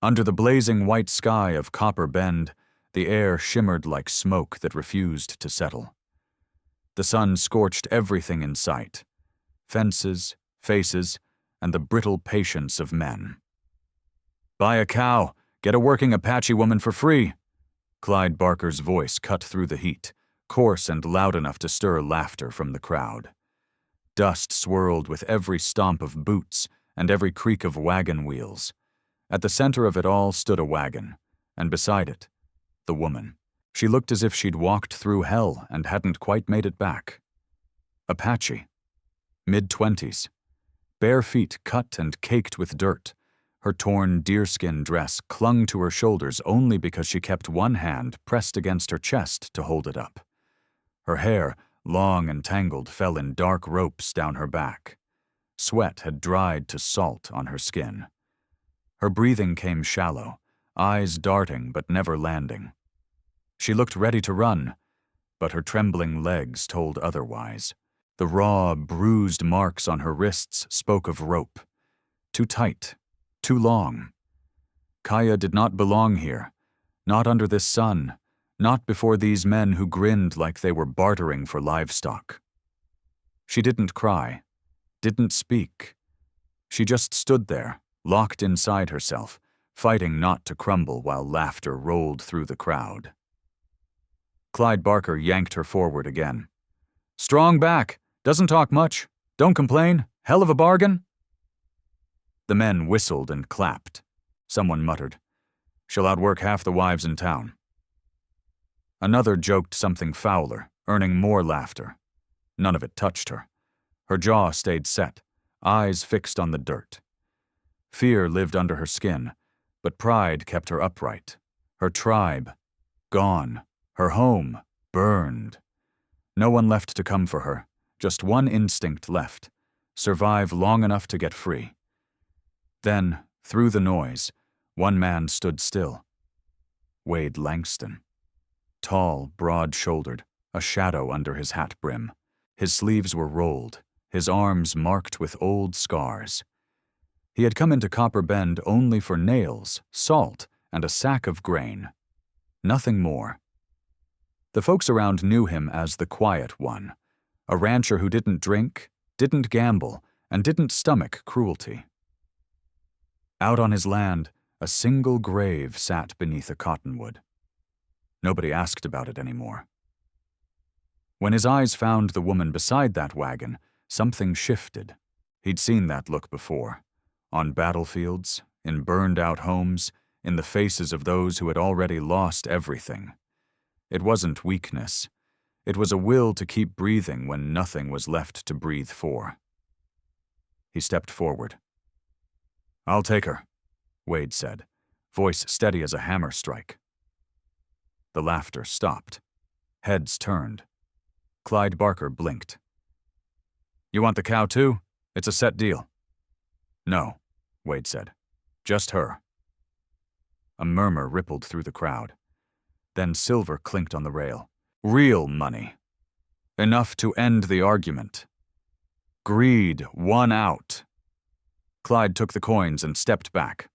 Under the blazing white sky of Copper Bend, the air shimmered like smoke that refused to settle. The sun scorched everything in sight: fences, faces, and the brittle patience of men. "Buy a cow, get a working Apache woman for free." Clyde Barker's voice cut through the heat, coarse and loud enough to stir laughter from the crowd. Dust swirled with every stomp of boots and every creak of wagon wheels. At the center of it all stood a wagon, and beside it, the woman. She looked as if she'd walked through hell and hadn't quite made it back. Apache. Mid-20s. Bare feet cut and caked with dirt. Her torn deerskin dress clung to her shoulders only because she kept one hand pressed against her chest to hold it up. Her hair, long and tangled, fell in dark ropes down her back. Sweat had dried to salt on her skin. Her breathing came shallow, eyes darting but never landing. She looked ready to run, but her trembling legs told otherwise. The raw, bruised marks on her wrists spoke of rope. Too tight, too long. Kaya did not belong here, not under this sun, not before these men who grinned like they were bartering for livestock. She didn't cry, didn't speak. She just stood there, locked inside herself, fighting not to crumble while laughter rolled through the crowd. Clyde Barker yanked her forward again. "Strong back, doesn't talk much, don't complain, hell of a bargain." The men whistled and clapped. Someone muttered, "She'll outwork half the wives in town." Another joked something fouler, earning more laughter. None of it touched her. Her jaw stayed set, eyes fixed on the dirt. Fear lived under her skin, but pride kept her upright. Her tribe, gone. Her home, burned. No one left to come for her, just one instinct left: survive long enough to get free. Then, through the noise, one man stood still. Wade Langston. Tall, broad-shouldered, a shadow under his hat brim. His sleeves were rolled, his arms marked with old scars. He had come into Copper Bend only for nails, salt, and a sack of grain. Nothing more. The folks around knew him as the quiet one, a rancher who didn't drink, didn't gamble, and didn't stomach cruelty. Out on his land, a single grave sat beneath a cottonwood. Nobody asked about it anymore. When his eyes found the woman beside that wagon, something shifted. He'd seen that look before. On battlefields, in burned-out homes, in the faces of those who had already lost everything. It wasn't weakness. It was a will to keep breathing when nothing was left to breathe for. He stepped forward. "I'll take her," Wade said, voice steady as a hammer strike. The laughter stopped. Heads turned. Clyde Barker blinked. "You want the cow too? It's a set deal." "No," Wade said. "Just her." A murmur rippled through the crowd. Then silver clinked on the rail. Real money. Enough to end the argument. Greed won out. Clyde took the coins and stepped back.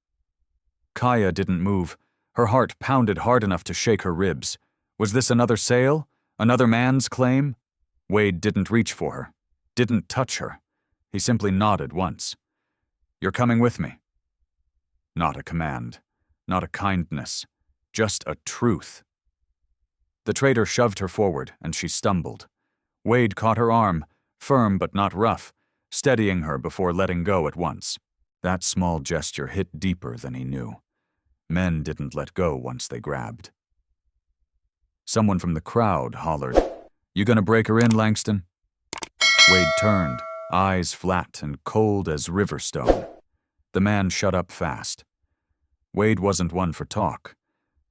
Kaya didn't move. Her heart pounded hard enough to shake her ribs. Was this another sale? Another man's claim? Wade didn't reach for her. Didn't touch her. He simply nodded once. "You're coming with me." Not a command. Not a kindness. Just a truth. The trader shoved her forward, and she stumbled. Wade caught her arm, firm but not rough, steadying her before letting go at once. That small gesture hit deeper than he knew. Men didn't let go once they grabbed. Someone from the crowd hollered, "You gonna break her in, Langston?" Wade turned, eyes flat and cold as river stone. The man shut up fast. Wade wasn't one for talk,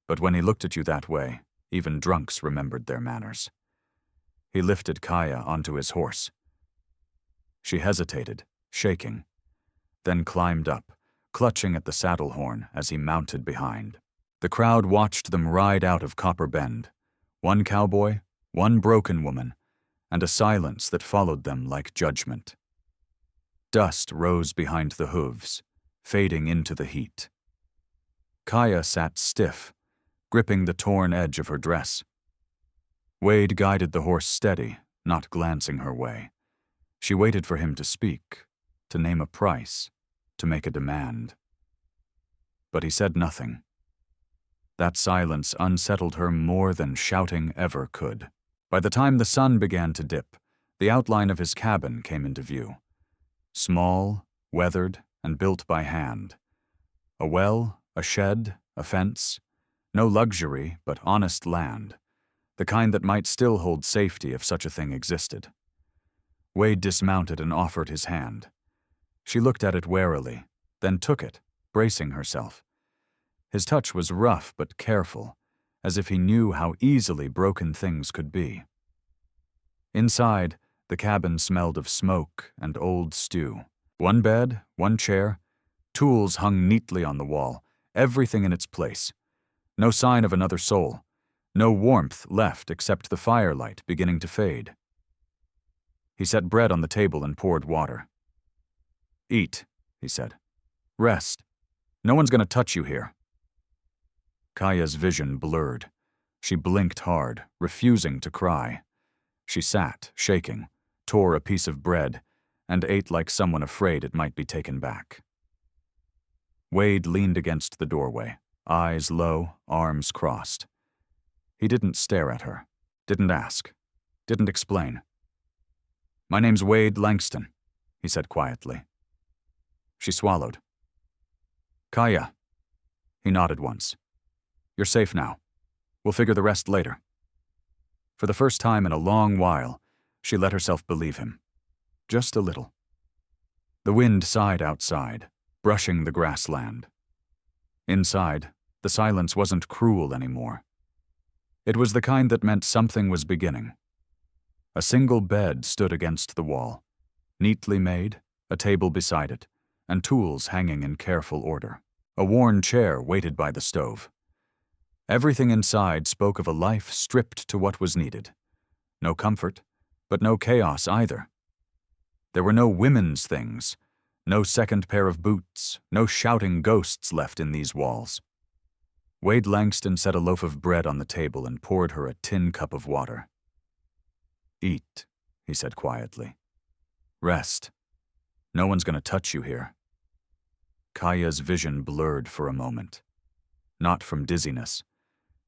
but when he looked at you that way, even drunks remembered their manners. He lifted Kaya onto his horse. She hesitated, shaking, then climbed up, clutching at the saddle horn as he mounted behind. The crowd watched them ride out of Copper Bend, one cowboy, one broken woman, and a silence that followed them like judgment. Dust rose behind the hooves, fading into the heat. Kaya sat stiff, gripping the torn edge of her dress. Wade guided the horse steady, not glancing her way. She waited for him to speak, to name a price, to make a demand. But he said nothing. That silence unsettled her more than shouting ever could. By the time the sun began to dip, the outline of his cabin came into view. Small, weathered, and built by hand. A well, a shed, a fence. No luxury, but honest land. The kind that might still hold safety if such a thing existed. Wade dismounted and offered his hand. She looked at it warily, then took it, bracing herself. His touch was rough but careful, as if he knew how easily broken things could be. Inside, the cabin smelled of smoke and old stew. One bed, one chair, tools hung neatly on the wall, everything in its place. No sign of another soul. No warmth left except the firelight beginning to fade. He set bread on the table and poured water. "Eat," he said. "Rest. No one's going to touch you here." Kaya's vision blurred. She blinked hard, refusing to cry. She sat, shaking, tore a piece of bread, and ate like someone afraid it might be taken back. Wade leaned against the doorway, eyes low, arms crossed. He didn't stare at her, didn't ask, didn't explain. "My name's Wade Langston," he said quietly. She swallowed. "Kaya." He nodded once. "You're safe now. We'll figure the rest later." For the first time in a long while, she let herself believe him. Just a little. The wind sighed outside, brushing the grassland. Inside, the silence wasn't cruel anymore. It was the kind that meant something was beginning. A single bed stood against the wall, neatly made, a table beside it, and tools hanging in careful order. A worn chair waited by the stove. Everything inside spoke of a life stripped to what was needed. No comfort, but no chaos either. There were no women's things, no second pair of boots, no shouting ghosts left in these walls. Wade Langston set a loaf of bread on the table and poured her a tin cup of water. "Eat," he said quietly. "Rest. No one's going to touch you here." Kaya's vision blurred for a moment. Not from dizziness,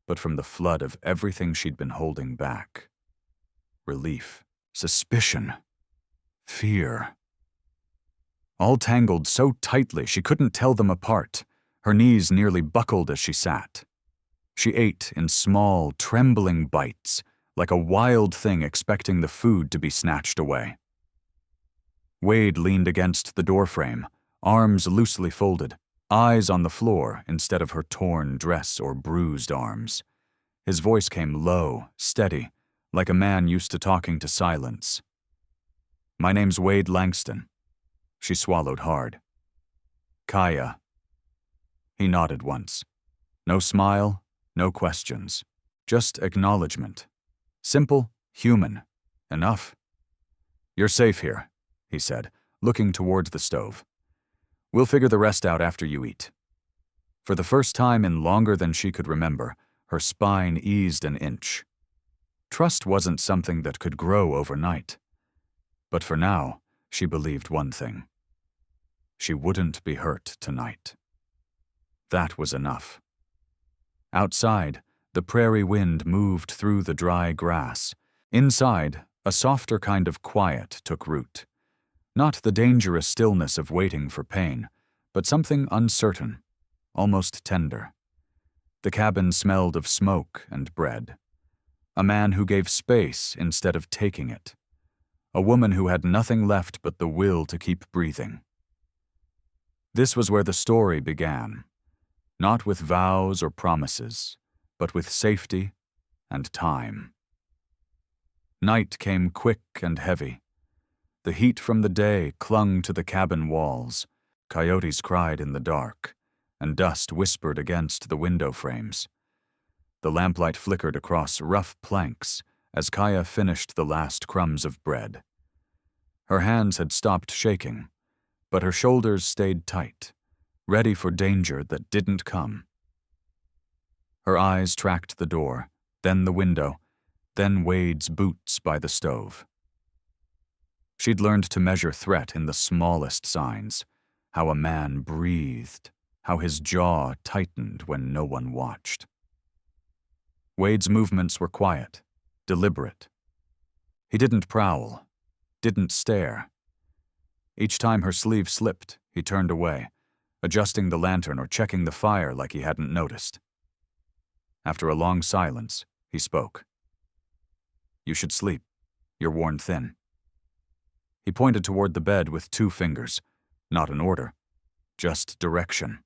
but from the flood of everything she'd been holding back. Relief, suspicion, fear. All tangled so tightly she couldn't tell them apart. Her knees nearly buckled as she sat. She ate in small, trembling bites, like a wild thing expecting the food to be snatched away. Wade leaned against the doorframe, arms loosely folded, eyes on the floor instead of her torn dress or bruised arms. His voice came low, steady, like a man used to talking to silence. "My name's Wade Langston." She swallowed hard. "Kaya." He nodded once. No smile, no questions. Just acknowledgement. Simple, human. Enough. "You're safe here," he said, looking toward the stove. "We'll figure the rest out after you eat." For the first time in longer than she could remember, her spine eased an inch. Trust wasn't something that could grow overnight. But for now, she believed one thing. She wouldn't be hurt tonight. That was enough. Outside, the prairie wind moved through the dry grass. Inside, a softer kind of quiet took root. Not the dangerous stillness of waiting for pain, but something uncertain, almost tender. The cabin smelled of smoke and bread. A man who gave space instead of taking it. A woman who had nothing left but the will to keep breathing. This was where the story began. Not with vows or promises, but with safety and time. Night came quick and heavy. The heat from the day clung to the cabin walls. Coyotes cried in the dark, and dust whispered against the window frames. The lamplight flickered across rough planks as Kaya finished the last crumbs of bread. Her hands had stopped shaking, but her shoulders stayed tight, ready for danger that didn't come. Her eyes tracked the door, then the window, then Wade's boots by the stove. She'd learned to measure threat in the smallest signs, how a man breathed, how his jaw tightened when no one watched. Wade's movements were quiet, deliberate. He didn't prowl, didn't stare. Each time her sleeve slipped, he turned away, adjusting the lantern or checking the fire like he hadn't noticed. After a long silence, he spoke. "You should sleep. You're worn thin." He pointed toward the bed with 2 fingers, not an order, just direction.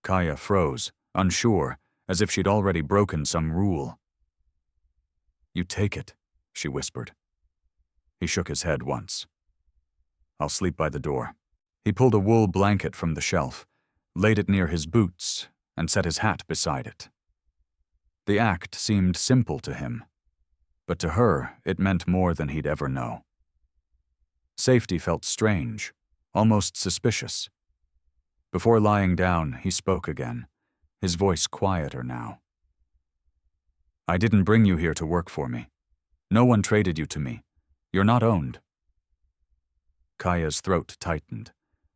Kaya froze, unsure, as if she'd already broken some rule. "You take it," she whispered. He shook his head once. "I'll sleep by the door." He pulled a wool blanket from the shelf, laid it near his boots, and set his hat beside it. The act seemed simple to him, but to her it meant more than he'd ever know. Safety felt strange, almost suspicious. Before lying down, he spoke again, his voice quieter now. "I didn't bring you here to work for me. No one traded you to me. You're not owned." Kaya's throat tightened.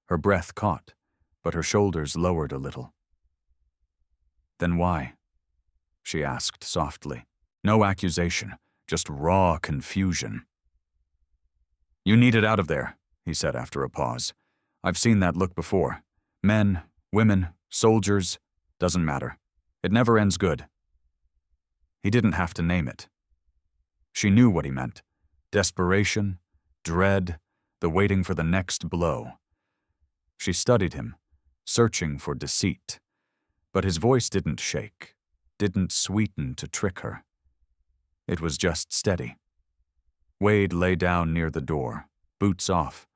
Her breath caught, but her shoulders lowered a little. "Then why?" she asked softly. No accusation, just raw confusion. "You need it out of there," he said after a pause. "I've seen that look before. Men, women, soldiers, doesn't matter. It never ends good." He didn't have to name it. She knew what he meant. Desperation, dread, the waiting for the next blow. She studied him, searching for deceit, but his voice didn't shake, didn't sweeten to trick her. It was just steady. Wade lay down near the door, boots off,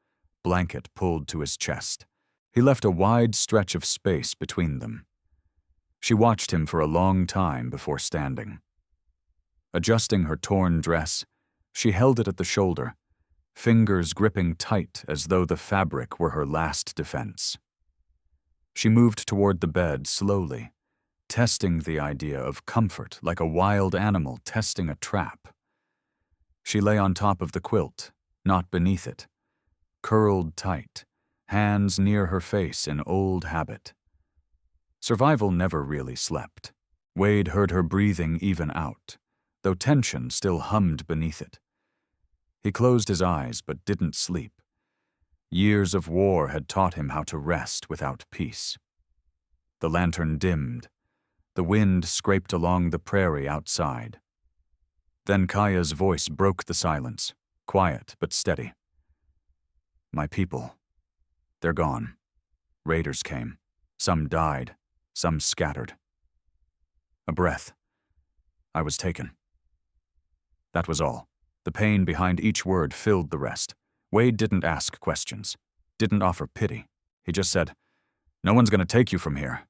blanket pulled to his chest. He left a wide stretch of space between them. She watched him for a long time before standing. Adjusting her torn dress, she held it at the shoulder, fingers gripping tight as though the fabric were her last defense. She moved toward the bed slowly, testing the idea of comfort like a wild animal testing a trap. She lay on top of the quilt, not beneath it, curled tight, hands near her face in old habit. Survival never really slept. Wade heard her breathing even out, though tension still hummed beneath it. He closed his eyes but didn't sleep. Years of war had taught him how to rest without peace. The lantern dimmed. The wind scraped along the prairie outside. Then Kaya's voice broke the silence, quiet but steady. "My people. They're gone. Raiders came. Some died. Some scattered." A breath. "I was taken." That was all. The pain behind each word filled the rest. Wade didn't ask questions, didn't offer pity. He just said, "No one's going to take you from here."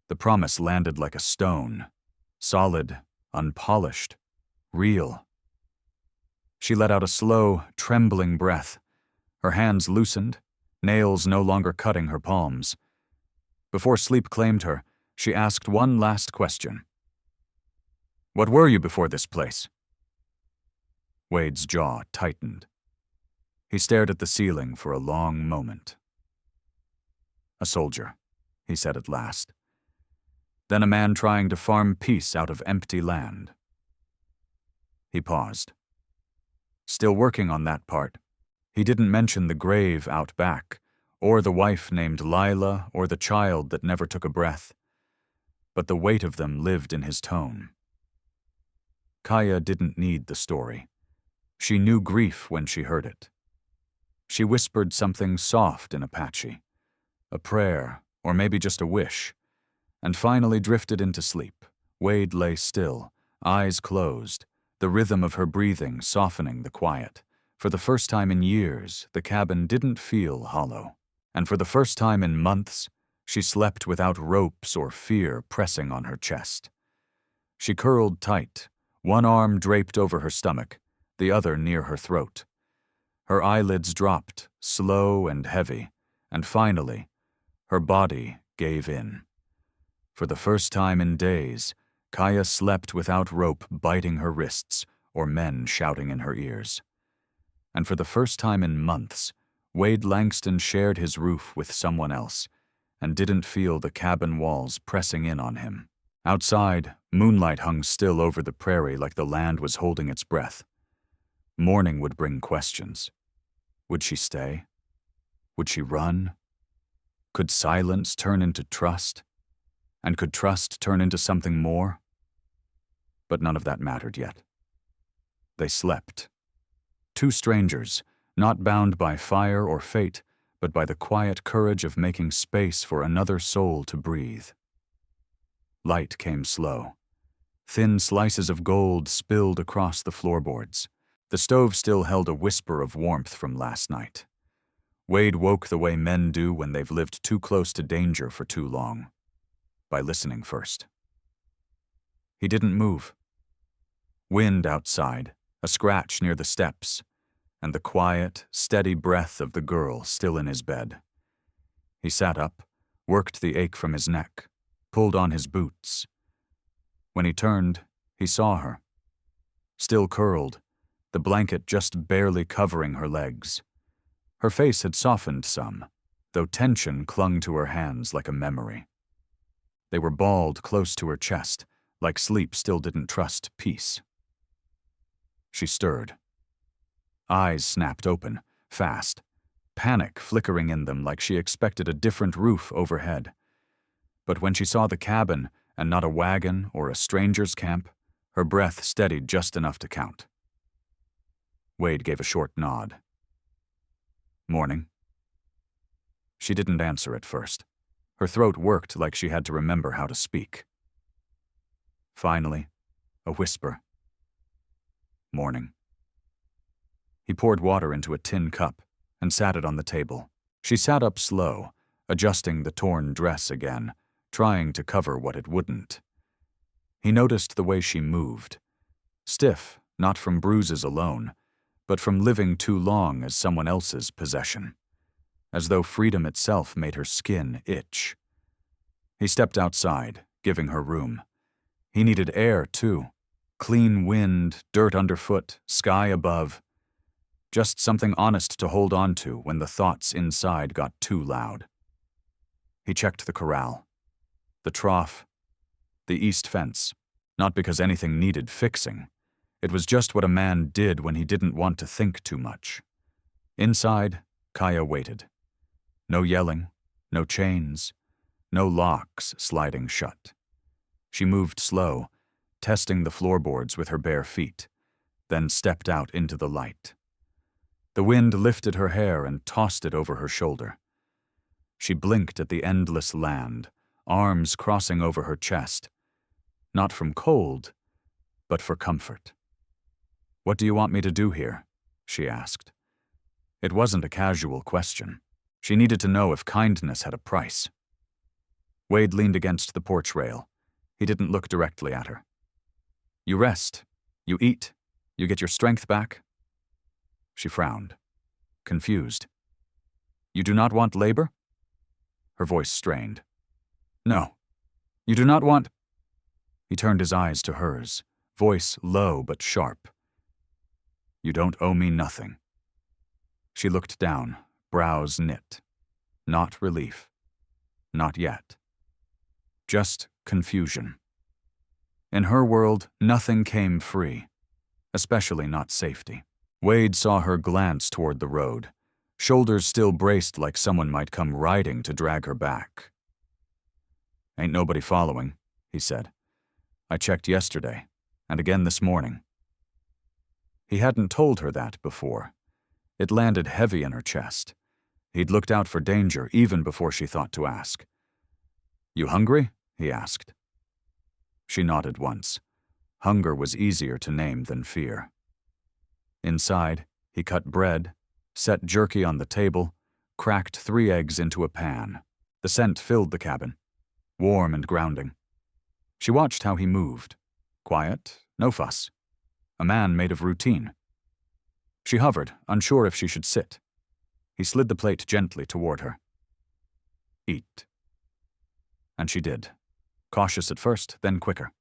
The promise landed like a stone, solid, unpolished, real. She let out a slow, trembling breath. Her hands loosened, nails no longer cutting her palms. Before sleep claimed her, she asked one last question. "What were you before this place?" Wade's jaw tightened. He stared at the ceiling for a long moment. "A soldier," he said at last. "Then a man trying to farm peace out of empty land." He paused. Still working on that part. He didn't mention the grave out back, or the wife named Lila, or the child that never took a breath. But the weight of them lived in his tone. Kaya didn't need the story. She knew grief when she heard it. She whispered something soft in Apache, a prayer, or maybe just a wish, and finally drifted into sleep. Wade lay still, eyes closed, the rhythm of her breathing softening the quiet. For the first time in years, the cabin didn't feel hollow. And for the first time in months, she slept without ropes or fear pressing on her chest. She curled tight, one arm draped over her stomach, the other near her throat. Her eyelids dropped, slow and heavy, and finally, her body gave in. For the first time in days, Kaya slept without rope biting her wrists or men shouting in her ears. And for the first time in months, Wade Langston shared his roof with someone else and didn't feel the cabin walls pressing in on him. Outside, moonlight hung still over the prairie like the land was holding its breath. Morning would bring questions. Would she stay? Would she run? Could silence turn into trust? And could trust turn into something more? But none of that mattered yet. They slept. Two strangers, not bound by fire or fate, but by the quiet courage of making space for another soul to breathe. Light came slow. Thin slices of gold spilled across the floorboards. The stove still held a whisper of warmth from last night. Wade woke the way men do when they've lived too close to danger for too long, by listening first. He didn't move. Wind outside, a scratch near the steps, and the quiet, steady breath of the girl still in his bed. He sat up, worked the ache from his neck, pulled on his boots. When he turned, he saw her. Still curled, the blanket just barely covering her legs. Her face had softened some, though tension clung to her hands like a memory. They were balled close to her chest, like sleep still didn't trust peace. She stirred. Eyes snapped open, fast, panic flickering in them like she expected a different roof overhead. But when she saw the cabin and not a wagon or a stranger's camp, her breath steadied just enough to count. Wade gave a short nod. Morning. She didn't answer at first. Her throat worked like she had to remember how to speak. Finally, a whisper. Morning. He poured water into a tin cup and sat it on the table. She sat up slow, adjusting the torn dress again, trying to cover what it wouldn't. He noticed the way she moved. Stiff, not from bruises alone, but from living too long as someone else's possession, as though freedom itself made her skin itch. He stepped outside, giving her room. He needed air, too. Clean wind, dirt underfoot, sky above. Just something honest to hold on to when the thoughts inside got too loud. He checked the corral, the trough, the east fence, not because anything needed fixing. It was just what a man did when he didn't want to think too much. Inside, Kaya waited. No yelling, no chains, no locks sliding shut. She moved slow, testing the floorboards with her bare feet, then stepped out into the light. The wind lifted her hair and tossed it over her shoulder. She blinked at the endless land, arms crossing over her chest, not from cold, but for comfort. "What do you want me to do here?" she asked. It wasn't a casual question. She needed to know if kindness had a price. Wade leaned against the porch rail. He didn't look directly at her. "You rest, you eat, you get your strength back." She frowned, confused. "You do not want labor?" Her voice strained. "No. You do not want—" He turned his eyes to hers, voice low but sharp. "You don't owe me nothing." She looked down, brows knit. Not relief. Not yet. Just confusion. In her world, nothing came free, especially not safety. Wade saw her glance toward the road, shoulders still braced like someone might come riding to drag her back. "Ain't nobody following," he said. "I checked yesterday, and again this morning." He hadn't told her that before. It landed heavy in her chest. He'd looked out for danger even before she thought to ask. "You hungry?" he asked. She nodded once. Hunger was easier to name than fear. Inside, he cut bread, set jerky on the table, cracked 3 eggs into a pan. The scent filled the cabin, warm and grounding. She watched how he moved. Quiet, no fuss. A man made of routine. She hovered, unsure if she should sit. He slid the plate gently toward her. "Eat." And she did, cautious at first, then quicker.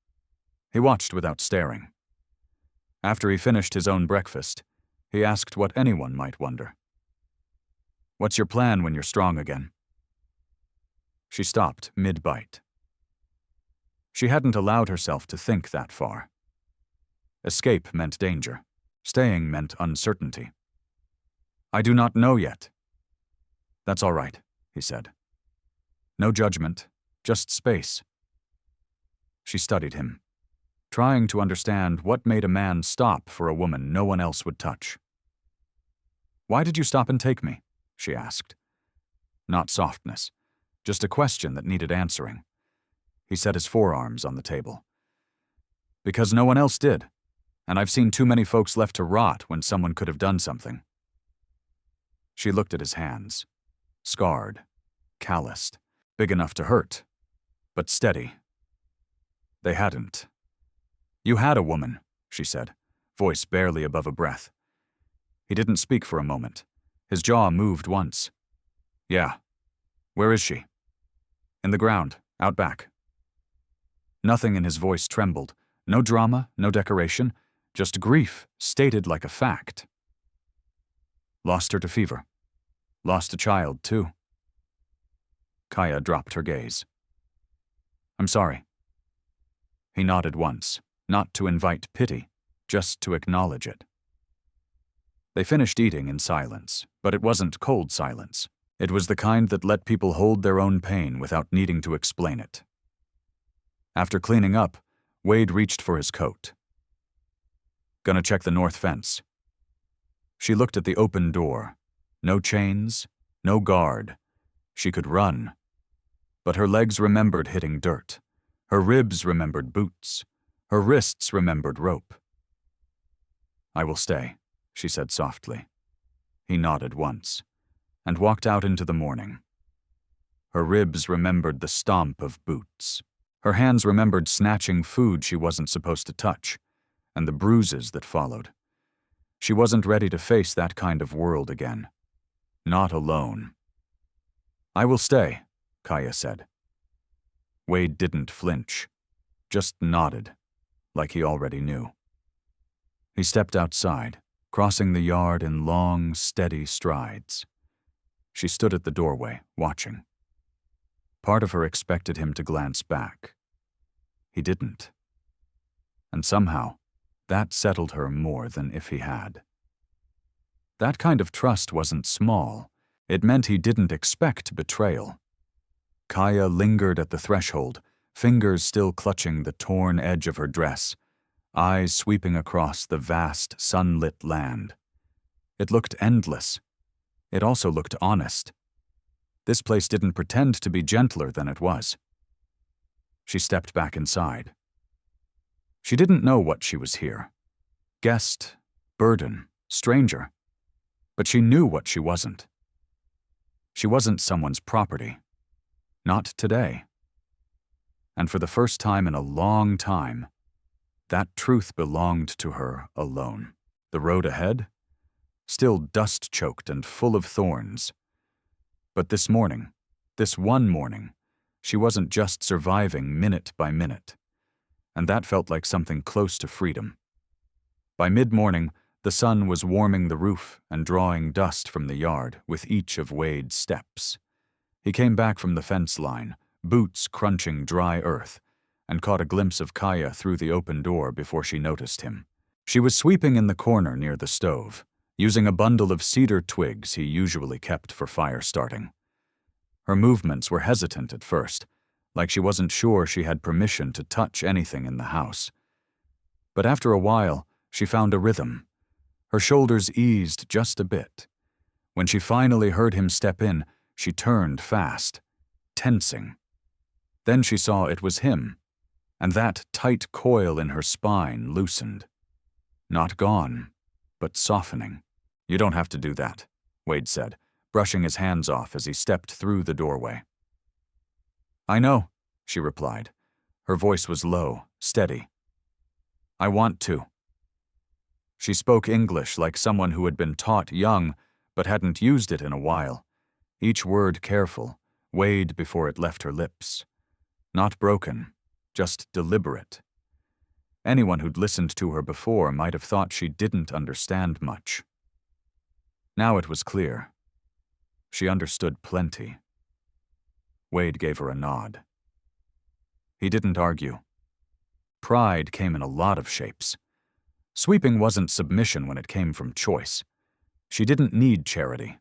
He watched without staring. After he finished his own breakfast, he asked what anyone might wonder. "What's your plan when you're strong again?" She stopped mid-bite. She hadn't allowed herself to think that far. Escape meant danger. Staying meant uncertainty. "I do not know yet." "That's all right," he said. No judgment, just space. She studied him, trying to understand what made a man stop for a woman no one else would touch. "Why did you stop and take me?" she asked. Not softness, just a question that needed answering. He set his forearms on the table. "Because no one else did, and I've seen too many folks left to rot when someone could have done something." She looked at his hands, scarred, calloused, big enough to hurt, but steady. They hadn't. "You had a woman," she said, voice barely above a breath. He didn't speak for a moment. His jaw moved once. "Yeah. Where is she?" "In the ground, out back." Nothing in his voice trembled. No drama, no decoration, just grief, stated like a fact. "Lost her to fever. Lost a child, too." Kaya dropped her gaze. "I'm sorry." He nodded once, not to invite pity, just to acknowledge it. They finished eating in silence, but it wasn't cold silence. It was the kind that let people hold their own pain without needing to explain it. After cleaning up, Wade reached for his coat. "Gonna check the north fence." She looked at the open door. No chains, no guard. She could run. But her legs remembered hitting dirt. Her ribs remembered boots. Her wrists remembered rope. "I will stay," she said softly. He nodded once, and walked out into the morning. Her ribs remembered the stomp of boots. Her hands remembered snatching food she wasn't supposed to touch, and the bruises that followed. She wasn't ready to face that kind of world again. Not alone. "I will stay," Kaya said. Wade didn't flinch, just nodded, like he already knew. He stepped outside, crossing the yard in long, steady strides. She stood at the doorway, watching. Part of her expected him to glance back. He didn't. And somehow, that settled her more than if he had. That kind of trust wasn't small. It meant he didn't expect betrayal. Kaya lingered at the threshold, fingers still clutching the torn edge of her dress, eyes sweeping across the vast, sunlit land. It looked endless. It also looked honest. This place didn't pretend to be gentler than it was. She stepped back inside. She didn't know what she was here. Guest, burden, stranger. But she knew what she wasn't. She wasn't someone's property. Not today. And for the first time in a long time, that truth belonged to her alone. The road ahead? Still dust-choked and full of thorns. But this morning, this one morning, she wasn't just surviving minute by minute. And that felt like something close to freedom. By mid-morning, the sun was warming the roof and drawing dust from the yard with each of Wade's steps. He came back from the fence line, boots crunching dry earth, and caught a glimpse of Kaya through the open door before she noticed him. She was sweeping in the corner near the stove, using a bundle of cedar twigs he usually kept for fire starting. Her movements were hesitant at first, like she wasn't sure she had permission to touch anything in the house. But after a while, she found a rhythm. Her shoulders eased just a bit. When she finally heard him step in, she turned fast, tensing. Then she saw it was him, and that tight coil in her spine loosened. Not gone, but softening. "You don't have to do that," Wade said, brushing his hands off as he stepped through the doorway. "I know," she replied. Her voice was low, steady. "I want to." She spoke English like someone who had been taught young, but hadn't used it in a while. Each word careful, weighed before it left her lips. Not broken, just deliberate. Anyone who'd listened to her before might have thought she didn't understand much. Now it was clear. She understood plenty. Wade gave her a nod. He didn't argue. Pride came in a lot of shapes. Sweeping wasn't submission when it came from choice. She didn't need charity.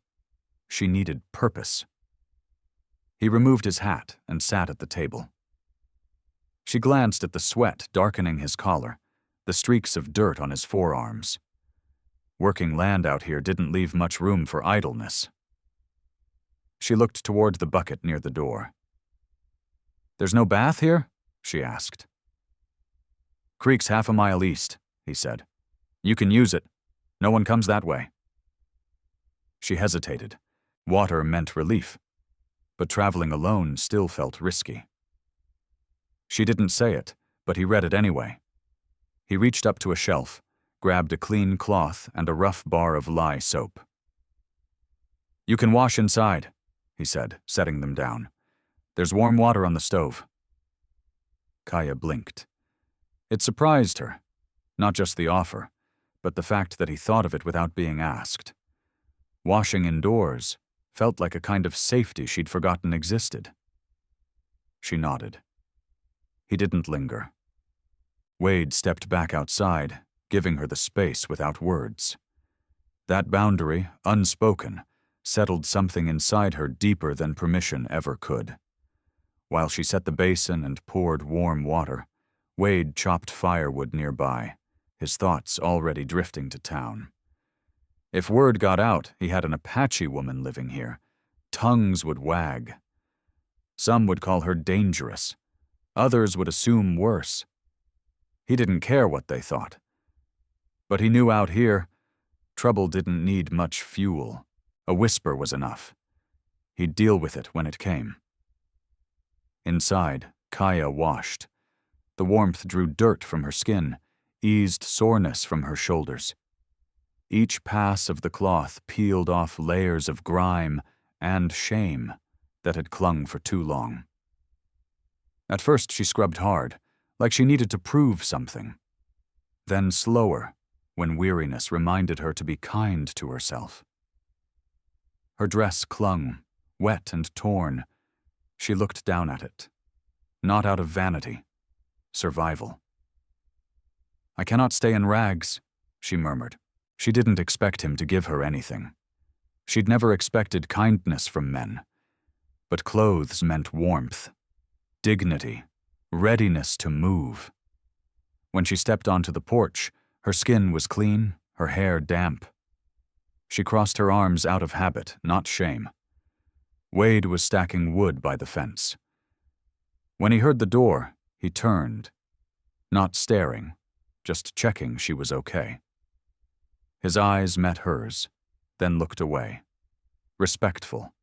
She needed purpose. He removed his hat and sat at the table. She glanced at the sweat darkening his collar, the streaks of dirt on his forearms. Working land out here didn't leave much room for idleness. She looked toward the bucket near the door. "There's no bath here?" she asked. "Creek's 1/2 mile east," he said. "You can use it. No one comes that way." She hesitated. Water meant relief, but traveling alone still felt risky. She didn't say it, but he read it anyway. He reached up to a shelf, grabbed a clean cloth and a rough bar of lye soap. "You can wash inside," he said, setting them down. "There's warm water on the stove." Kaya blinked. It surprised her, not just the offer, but the fact that he thought of it without being asked. Washing indoors felt like a kind of safety she'd forgotten existed. She nodded. He didn't linger. Wade stepped back outside, giving her the space without words. That boundary, unspoken, settled something inside her deeper than permission ever could. While she set the basin and poured warm water, Wade chopped firewood nearby, his thoughts already drifting to town. If word got out he had an Apache woman living here, tongues would wag. Some would call her dangerous. Others would assume worse. He didn't care what they thought. But he knew out here, trouble didn't need much fuel. A whisper was enough. He'd deal with it when it came. Inside, Kaya washed. The warmth drew dirt from her skin, eased soreness from her shoulders. Each pass of the cloth peeled off layers of grime and shame that had clung for too long. At first she scrubbed hard, like she needed to prove something. Then slower, when weariness reminded her to be kind to herself. Her dress clung, wet and torn. She looked down at it. Not out of vanity. Survival. "I cannot stay in rags," she murmured. She didn't expect him to give her anything. She'd never expected kindness from men. But clothes meant warmth, dignity, readiness to move. When she stepped onto the porch, her skin was clean, her hair damp. She crossed her arms out of habit, not shame. Wade was stacking wood by the fence. When he heard the door, he turned, not staring, just checking she was okay. His eyes met hers, then looked away. Respectful.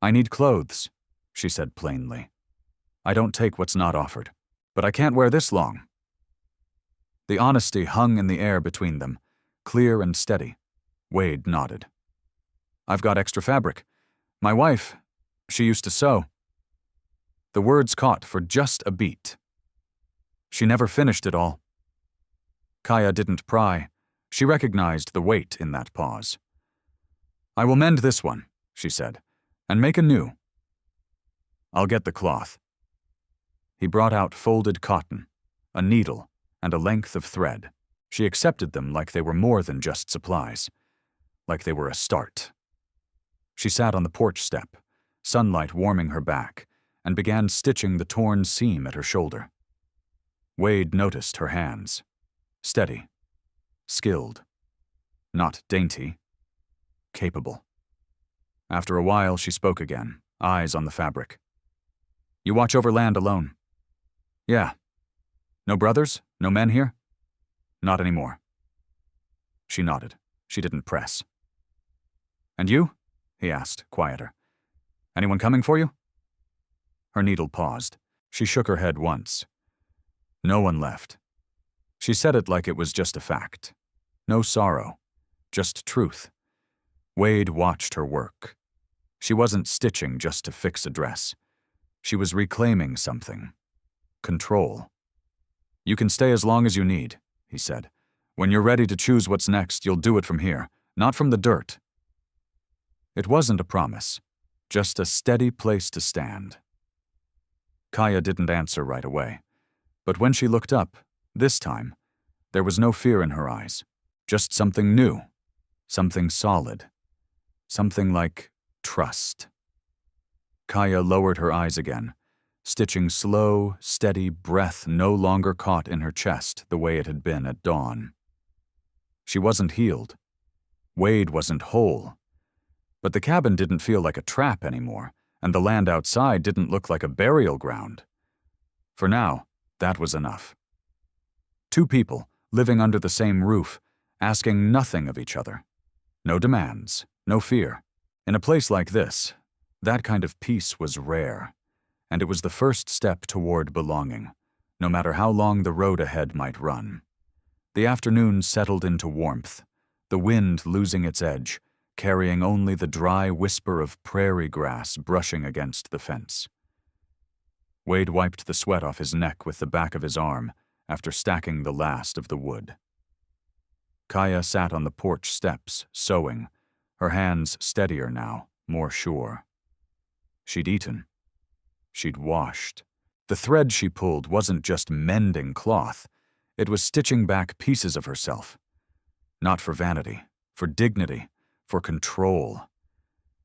"I need clothes," she said plainly. "I don't take what's not offered, but I can't wear this long." The honesty hung in the air between them, clear and steady. Wade nodded. "I've got extra fabric. My wife, she used to sew." The words caught for just a beat. She never finished it all. Kaya didn't pry. She recognized the weight in that pause. "I will mend this one," she said, "and make a new." "I'll get the cloth." He brought out folded cotton, a needle, and a length of thread. She accepted them like they were more than just supplies, like they were a start. She sat on the porch step, sunlight warming her back, and began stitching the torn seam at her shoulder. Wade noticed her hands. Steady. Skilled. Not dainty. Capable. After a while, she spoke again, eyes on the fabric. "You watch over land alone?" "Yeah." "No brothers? No men here?" "Not anymore." She nodded. She didn't press. "And you?" he asked, quieter. "Anyone coming for you?" Her needle paused. She shook her head once. No one left. She said it like it was just a fact. No sorrow. Just truth. Wade watched her work. She wasn't stitching just to fix a dress. She was reclaiming something. control. "You can stay as long as you need," he said. "When you're ready to choose what's next, you'll do it from here, not from the dirt." It wasn't a promise, just a steady place to stand. Kaya didn't answer right away, but when she looked up, this time, there was no fear in her eyes, just something new, something solid, something like trust. Kaya lowered her eyes again, stitching slow, steady breath no longer caught in her chest the way it had been at dawn. She wasn't healed. Wade wasn't whole. But the cabin didn't feel like a trap anymore, and the land outside didn't look like a burial ground. For now, that was enough. Two people, living under the same roof, asking nothing of each other. No demands, no fear. In a place like this, that kind of peace was rare, and it was the first step toward belonging, no matter how long the road ahead might run. The afternoon settled into warmth, the wind losing its edge, carrying only the dry whisper of prairie grass brushing against the fence. Wade wiped the sweat off his neck with the back of his arm after stacking the last of the wood. Kaya sat on the porch steps, sewing, her hands steadier now, more sure. She'd eaten. She'd washed. The thread she pulled wasn't just mending cloth, it was stitching back pieces of herself. Not for vanity, for dignity, for control.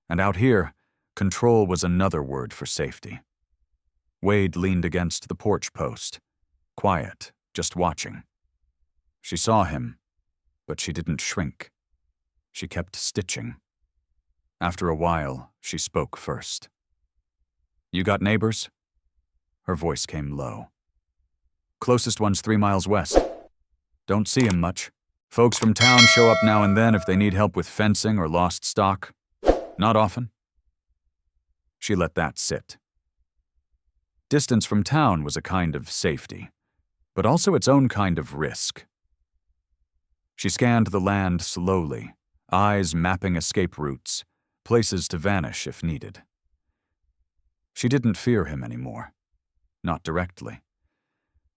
And out here, control was another word for safety. Wade leaned against the porch post, quiet, just watching. She saw him, but she didn't shrink. She kept stitching. After a while, she spoke first. "You got neighbors?" Her voice came low. "Closest one's 3 miles west. Don't see him much. Folks from town show up now and then if they need help with fencing or lost stock. Not often." She let that sit. Distance from town was a kind of safety, but also its own kind of risk. She scanned the land slowly, eyes mapping escape routes, places to vanish if needed. She didn't fear him anymore, not directly,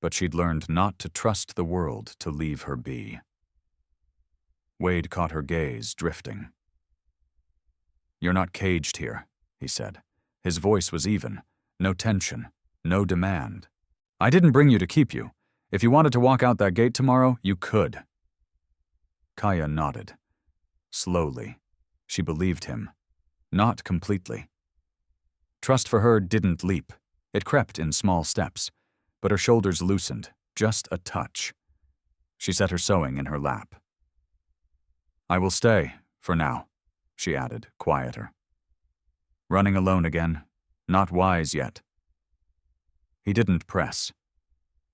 but she'd learned not to trust the world to leave her be. Wade caught her gaze, drifting. "You're not caged here," he said. His voice was even, no tension, no demand. "I didn't bring you to keep you. If you wanted to walk out that gate tomorrow, you could." Kaya nodded. Slowly. She believed him. Not completely. Trust for her didn't leap. It crept in small steps, but her shoulders loosened, just a touch. She set her sewing in her lap. "I will stay, for now," she added, quieter. "Running alone again, not wise yet." He didn't press.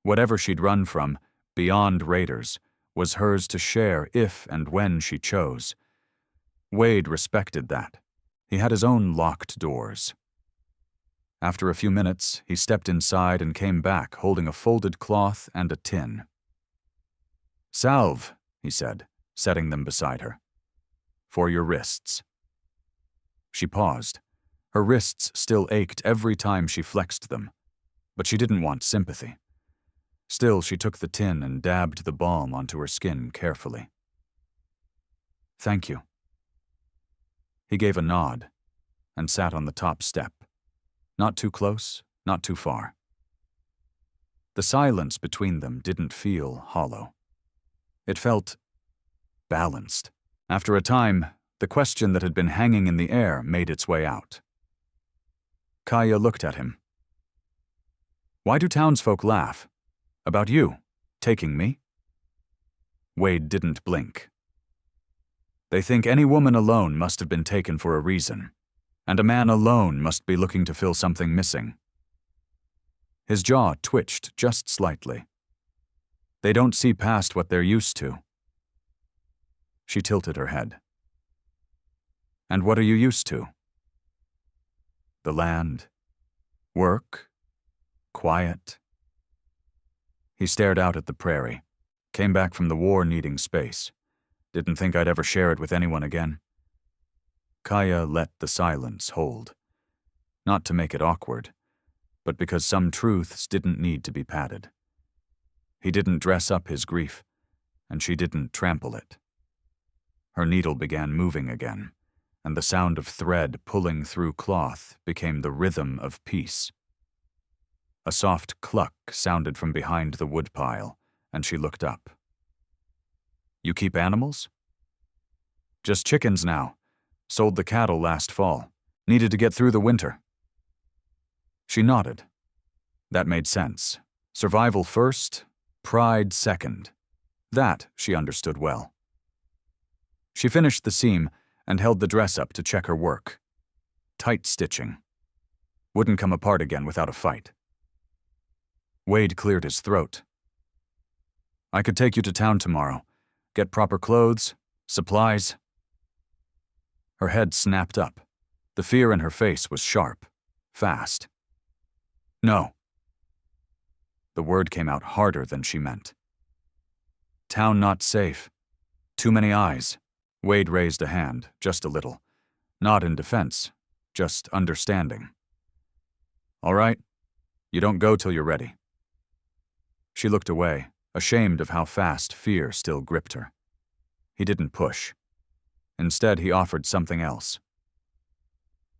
Whatever she'd run from, beyond raiders, was hers to share if and when she chose. Wade respected that. He had his own locked doors. After a few minutes, he stepped inside and came back holding a folded cloth and a tin. "Salve," he said, setting them beside her. "For your wrists." She paused. Her wrists still ached every time she flexed them, but she didn't want sympathy. Still, she took the tin and dabbed the balm onto her skin carefully. "Thank you." He gave a nod and sat on the top step. Not too close, not too far. The silence between them didn't feel hollow. It felt balanced. After a time, the question that had been hanging in the air made its way out. Kaya looked at him. "Why do townsfolk laugh? About you, taking me?" Wade didn't blink. "They think any woman alone must have been taken for a reason, and a man alone must be looking to fill something missing." His jaw twitched just slightly. "They don't see past what they're used to." She tilted her head. "And what are you used to?" "The land. Work. Quiet." He stared out at the prairie. Came back from the war needing space. Didn't think I'd ever share it with anyone again. Kaya let the silence hold. Not to make it awkward, but because some truths didn't need to be padded. He didn't dress up his grief, and she didn't trample it. Her needle began moving again, and the sound of thread pulling through cloth became the rhythm of peace. A soft cluck sounded from behind the woodpile, and she looked up. "You keep animals?" "Just chickens now. Sold the cattle last fall. Needed to get through the winter." She nodded. That made sense. Survival first, pride second. That she understood well. She finished the seam and held the dress up to check her work. Tight stitching. Wouldn't come apart again without a fight. Wade cleared his throat. "I could take you to town tomorrow. Get proper clothes, supplies." Her head snapped up. The fear in her face was sharp, fast. "No." The word came out harder than she meant. "Town not safe. Too many eyes." Wade raised a hand, just a little. Not in defense, just understanding. "All right. You don't go till you're ready." She looked away, ashamed of how fast fear still gripped her. He didn't push. Instead, he offered something else.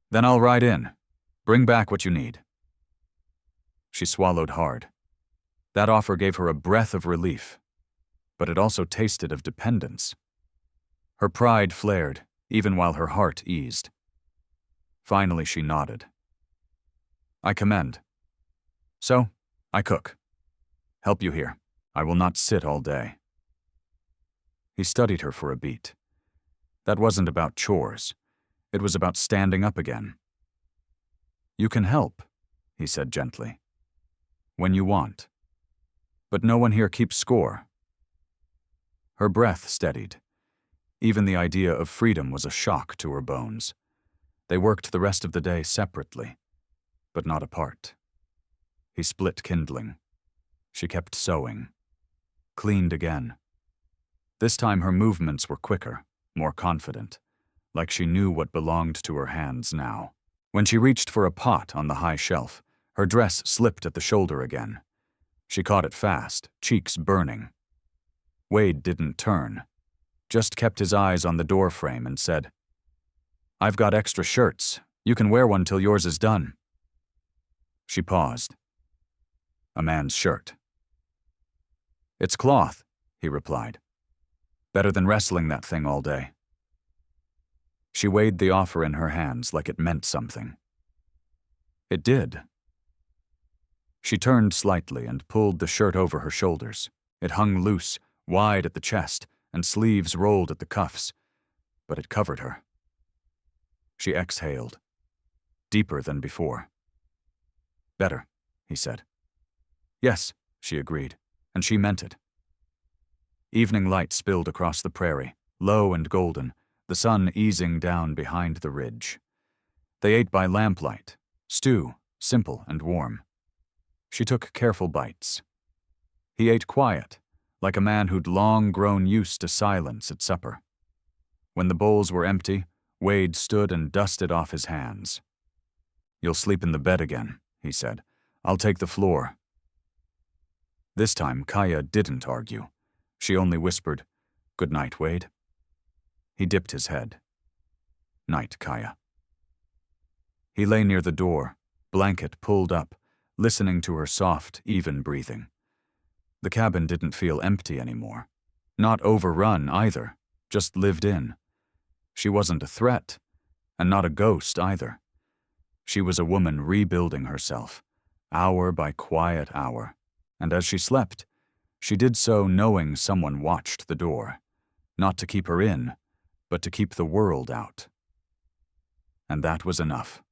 "Then I'll ride in. Bring back what you need." She swallowed hard. That offer gave her a breath of relief, but it also tasted of dependence. Her pride flared, even while her heart eased. Finally, she nodded. "I commend. So, I cook. Help you here. I will not sit all day." He studied her for a beat. That wasn't about chores. It was about standing up again. "You can help," he said gently. "When you want. But no one here keeps score." Her breath steadied. Even the idea of freedom was a shock to her bones. They worked the rest of the day separately, but not apart. He split kindling. She kept sewing. Cleaned again. This time her movements were quicker, more confident, like she knew what belonged to her hands now. When she reached for a pot on the high shelf, her dress slipped at the shoulder again. She caught it fast, cheeks burning. Wade didn't turn, just kept his eyes on the doorframe and said, "I've got extra shirts. You can wear one till yours is done." She paused. A man's shirt. "It's cloth," he replied. "Better than wrestling that thing all day." She weighed the offer in her hands like it meant something. It did. She turned slightly and pulled the shirt over her shoulders. It hung loose, wide at the chest, and sleeves rolled at the cuffs, but it covered her. She exhaled, deeper than before. "Better," he said. "Yes," she agreed, and she meant it. Evening light spilled across the prairie, low and golden, the sun easing down behind the ridge. They ate by lamplight, stew, simple and warm. She took careful bites. He ate quiet, like a man who'd long grown used to silence at supper. When the bowls were empty, Wade stood and dusted off his hands. "You'll sleep in the bed again," he said. "I'll take the floor." This time, Kaya didn't argue. She only whispered, "Good night, Wade." He dipped his head. "Night, Kaya." He lay near the door, blanket pulled up, listening to her soft, even breathing. The cabin didn't feel empty anymore. Not overrun either, just lived in. She wasn't a threat, and not a ghost either. She was a woman rebuilding herself, hour by quiet hour, and as she slept, she did so knowing someone watched the door, not to keep her in, but to keep the world out. And that was enough.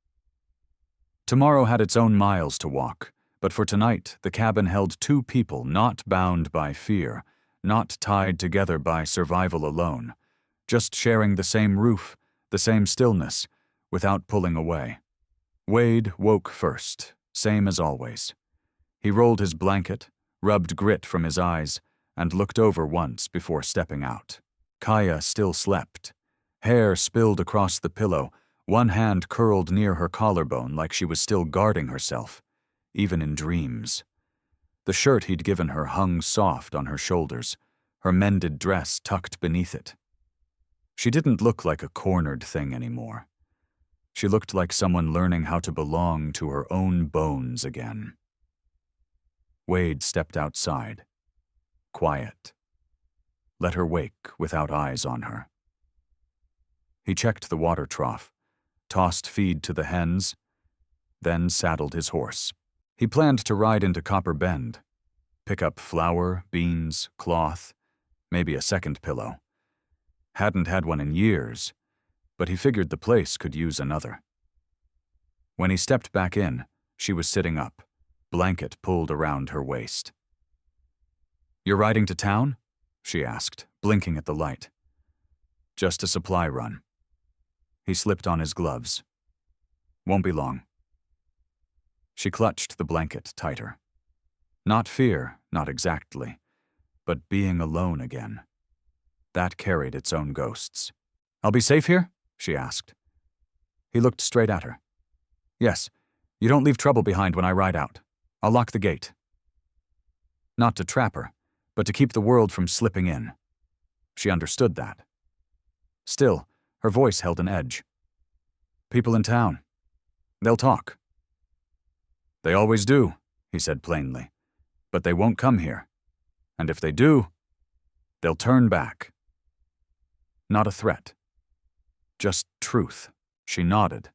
Tomorrow had its own miles to walk, but for tonight the cabin held two people not bound by fear, not tied together by survival alone, just sharing the same roof, the same stillness, without pulling away. Wade woke first, same as always. He rolled his blanket, rubbed grit from his eyes, and looked over once before stepping out. Kaya still slept. Hair spilled across the pillow, one hand curled near her collarbone like she was still guarding herself. even in dreams. The shirt he'd given her hung soft on her shoulders, her mended dress tucked beneath it. She didn't look like a cornered thing anymore. She looked like someone learning how to belong to her own bones again. Wade stepped outside. Quiet. Let her wake without eyes on her. He checked the water trough, tossed feed to the hens, then saddled his horse. He planned to ride into Copper Bend, pick up flour, beans, cloth, maybe a second pillow. Hadn't had one in years, but he figured the place could use another. When he stepped back in, she was sitting up, blanket pulled around her waist. "You're riding to town?" she asked, blinking at the light. "Just a supply run." He slipped on his gloves. "Won't be long." She clutched the blanket tighter. Not fear, not exactly, but being alone again. That carried its own ghosts. "I'll be safe here?" she asked. He looked straight at her. "Yes, you don't leave trouble behind when I ride out. I'll lock the gate." Not to trap her, but to keep the world from slipping in. She understood that. Still, her voice held an edge. "People in town. They'll talk." "They always do," he said plainly. "But they won't come here. And if they do, they'll turn back." Not a threat. Just truth. She nodded.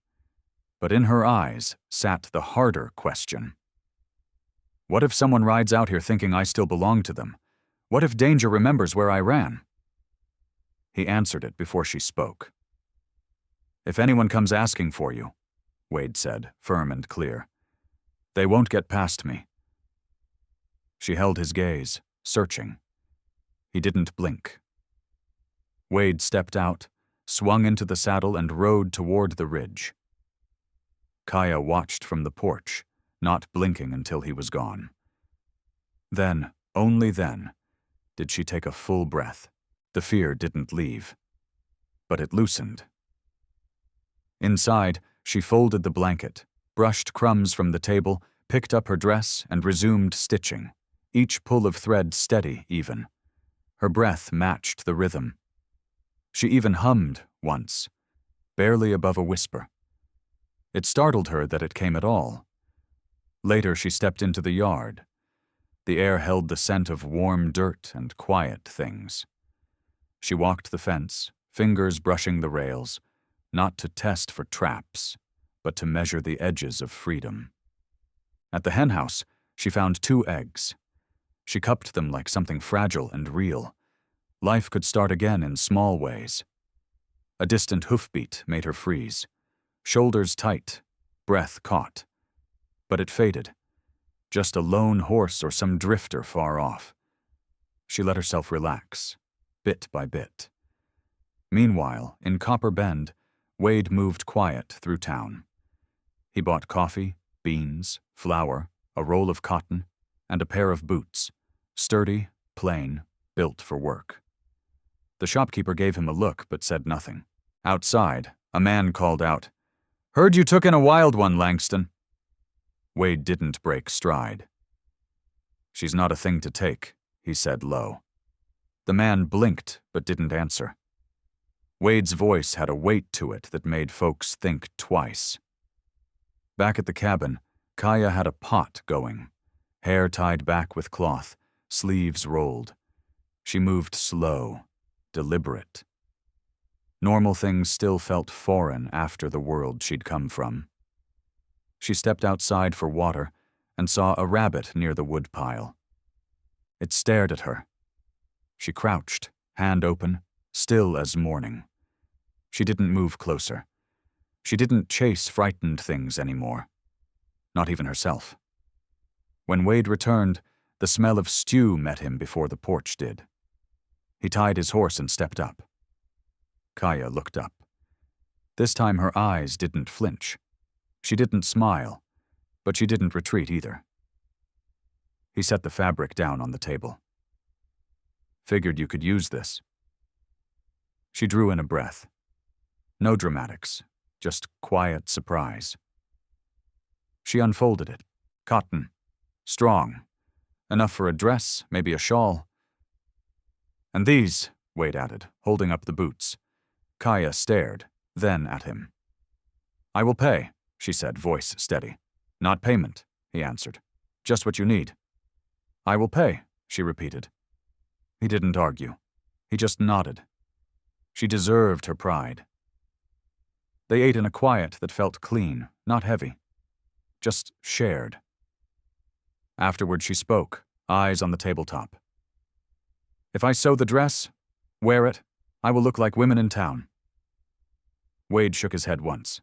But in her eyes sat the harder question. What if someone rides out here thinking I still belong to them? What if danger remembers where I ran? He answered it before she spoke. "If anyone comes asking for you," Wade said, firm and clear, "they won't get past me." She held his gaze, searching. He didn't blink. Wade stepped out, swung into the saddle and rode toward the ridge. Kaya watched from the porch, not blinking until he was gone. Then, only then, did she take a full breath. The fear didn't leave, but it loosened. Inside, she folded the blanket, brushed crumbs from the table, picked up her dress, and resumed stitching, each pull of thread steady even. Her breath matched the rhythm. She even hummed once, barely above a whisper. It startled her that it came at all. Later she stepped into the yard. The air held the scent of warm dirt and quiet things. She walked the fence, fingers brushing the rails, not to test for traps, but to measure the edges of freedom. At the henhouse, she found 2 eggs. She cupped them like something fragile and real. Life could start again in small ways. A distant hoofbeat made her freeze. Shoulders tight, breath caught. But it faded. Just a lone horse or some drifter far off. She let herself relax, bit by bit. Meanwhile, in Copper Bend, Wade moved quiet through town. He bought coffee, beans, flour, a roll of cotton, and a pair of boots, sturdy, plain, built for work. The shopkeeper gave him a look but said nothing. Outside, a man called out, "Heard you took in a wild one, Langston." Wade didn't break stride. "She's not a thing to take," he said low. The man blinked but didn't answer. Wade's voice had a weight to it that made folks think twice. Back at the cabin, Kaya had a pot going, hair tied back with cloth, sleeves rolled. She moved slow, deliberate. Normal things still felt foreign after the world she'd come from. She stepped outside for water and saw a rabbit near the woodpile. It stared at her. She crouched, hand open, still as morning. She didn't move closer. She didn't chase frightened things anymore. Not even herself. When Wade returned, the smell of stew met him before the porch did. He tied his horse and stepped up. Kaya looked up. This time her eyes didn't flinch. She didn't smile, but she didn't retreat either. He set the fabric down on the table. "Figured you could use this." She drew in a breath. No dramatics, just quiet surprise. She unfolded it, Cotton. Strong. Enough for a dress, maybe a shawl. And these, Wade added, holding up the boots. Kaya stared, then at him. I will pay, she said, voice steady. Not payment, he answered. Just what you need. I will pay, she repeated. He didn't argue. He just nodded. She deserved her pride. They ate in a quiet that felt clean, not heavy. Just shared. Afterward she spoke, eyes on the tabletop. If I sew the dress, wear it, I will look like women in town. Wade shook his head once.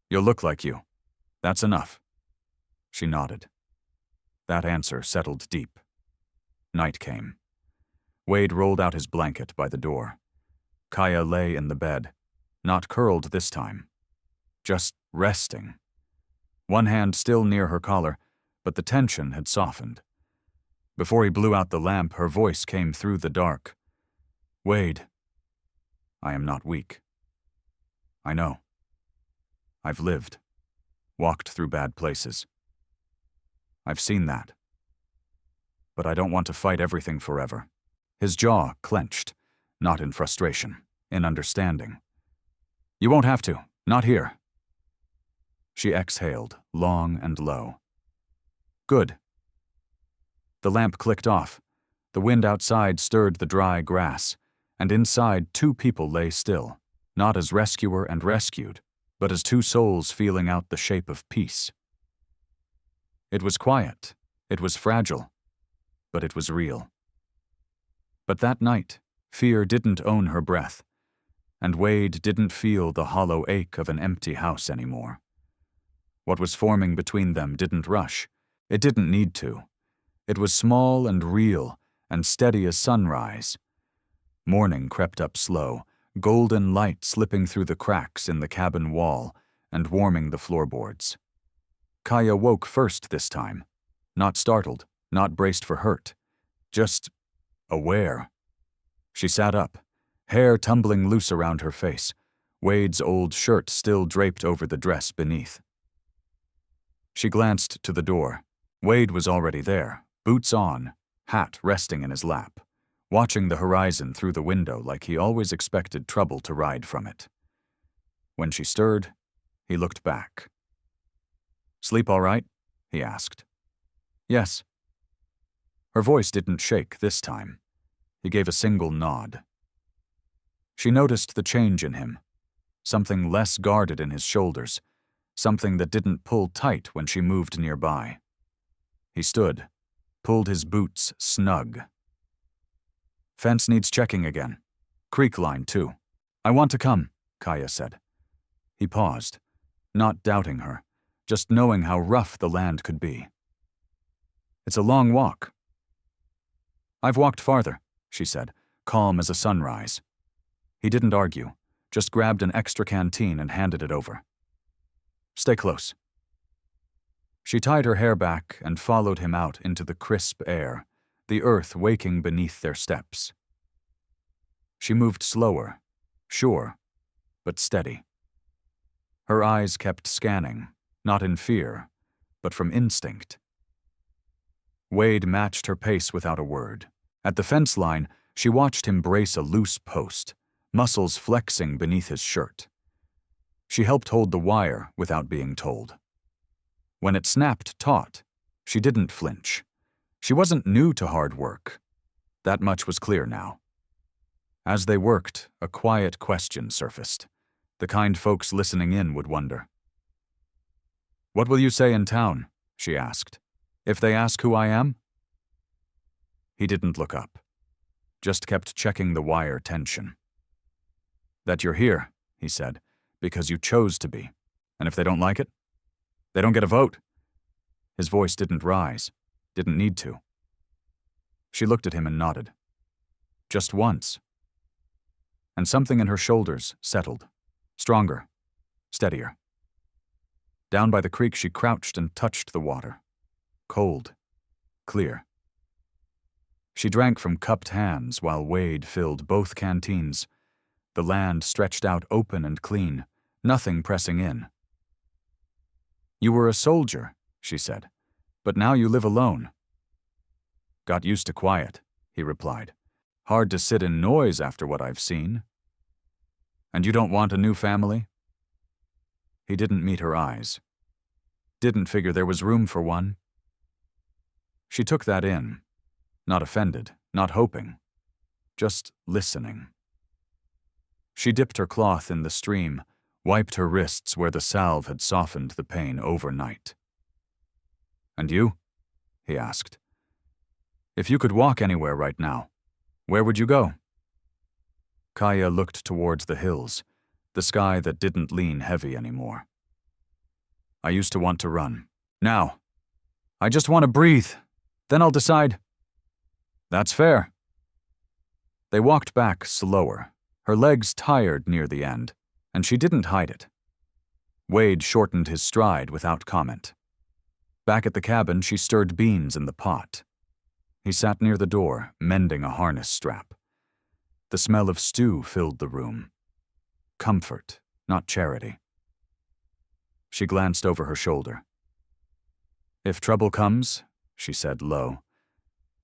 You'll look like you. That's enough. She nodded. That answer settled deep. Night came. Wade rolled out his blanket by the door. Kaya lay in the bed, not curled this time. Just resting. One hand still near her collar, but the tension had softened. Before he blew out the lamp, her voice came through the dark. Wade, I am not weak. I know. I've lived, walked through bad places. I've seen that. But I don't want to fight everything forever. His jaw clenched, not in frustration, in understanding. You won't have to, not here. She exhaled, long and low. Good. The lamp clicked off. The wind outside stirred the dry grass, and inside 2 people lay still, not as rescuer and rescued, but as 2 souls feeling out the shape of peace. It was quiet, it was fragile, but it was real. But that night, fear didn't own her breath, and Wade didn't feel the hollow ache of an empty house anymore. What was forming between them didn't rush. It didn't need to. It was small and real and steady as sunrise. Morning crept up slow, golden light slipping through the cracks in the cabin wall and warming the floorboards. Kaya woke first this time, not startled, not braced for hurt, just aware. She sat up, hair tumbling loose around her face, Wade's old shirt still draped over the dress beneath. She glanced to the door. Wade was already there, boots on, hat resting in his lap, watching the horizon through the window like he always expected trouble to ride from it. When she stirred, he looked back. Sleep all right? He asked. Yes. Her voice didn't shake this time. He gave a single nod. She noticed the change in him, something less guarded in his shoulders, something that didn't pull tight when she moved nearby. He stood, pulled his boots snug. Fence needs checking again. Creek line, too. I want to come, Kaya said. He paused, not doubting her, just knowing how rough the land could be. It's a long walk. I've walked farther, she said, calm as a sunrise. He didn't argue, just grabbed an extra canteen and handed it over. Stay close. She tied her hair back and followed him out into the crisp air, the earth waking beneath their steps. She moved slower, sure, but steady. Her eyes kept scanning, not in fear, but from instinct. Wade matched her pace without a word. At the fence line, she watched him brace a loose post, muscles flexing beneath his shirt. She helped hold the wire without being told. When it snapped taut, she didn't flinch. She wasn't new to hard work. That much was clear now. As they worked, a quiet question surfaced. The kind folks listening in would wonder. What will you say in town? She asked. If they ask who I am? He didn't look up, just kept checking the wire tension. That you're here, he said, because you chose to be. And if they don't like it, they don't get a vote. His voice didn't rise, didn't need to. She looked at him and nodded. Just once. And something in her shoulders settled, stronger, steadier. Down by the creek she crouched and touched the water. Cold, clear. She drank from cupped hands while Wade filled both canteens. The land stretched out open and clean, nothing pressing in. You were a soldier, she said, But now you live alone." "Got used to quiet," he replied. "Hard to sit in noise after what I've seen." "And you don't want a new family?" He didn't meet her eyes. Didn't figure there was room for one. She took that in, not offended, not hoping, just listening. She dipped her cloth in the stream, wiped her wrists where the salve had softened the pain overnight. "And you?" he asked. "If you could walk anywhere right now, where would you go?" Kaya looked towards the hills, the sky that didn't lean heavy anymore. "I used to want to run. Now, I just want to breathe. Then I'll decide." "That's fair." They walked back slower, her legs tired near the end, and she didn't hide it. Wade shortened his stride without comment. Back at the cabin, she stirred beans in the pot. He sat near the door, mending a harness strap. The smell of stew filled the room. Comfort, not charity. She glanced over her shoulder. "If trouble comes," she said low,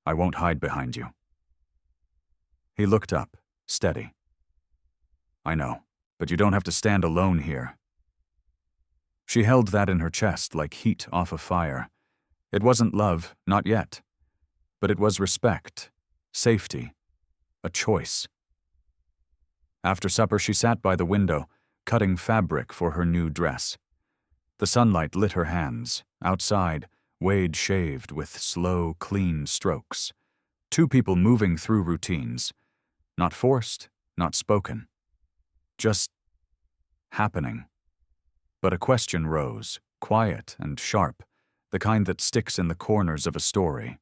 "I won't hide behind you." He looked up, steady. "I know, but you don't have to stand alone here." She held that in her chest like heat off a fire. It wasn't love, not yet. But it was respect, safety, a choice. After supper, she sat by the window, cutting fabric for her new dress. The sunlight lit her hands. Outside, Wade shaved with slow, clean strokes. Two people moving through routines. Not forced, not spoken. Just happening. But a question rose, quiet and sharp, the kind that sticks in the corners of a story.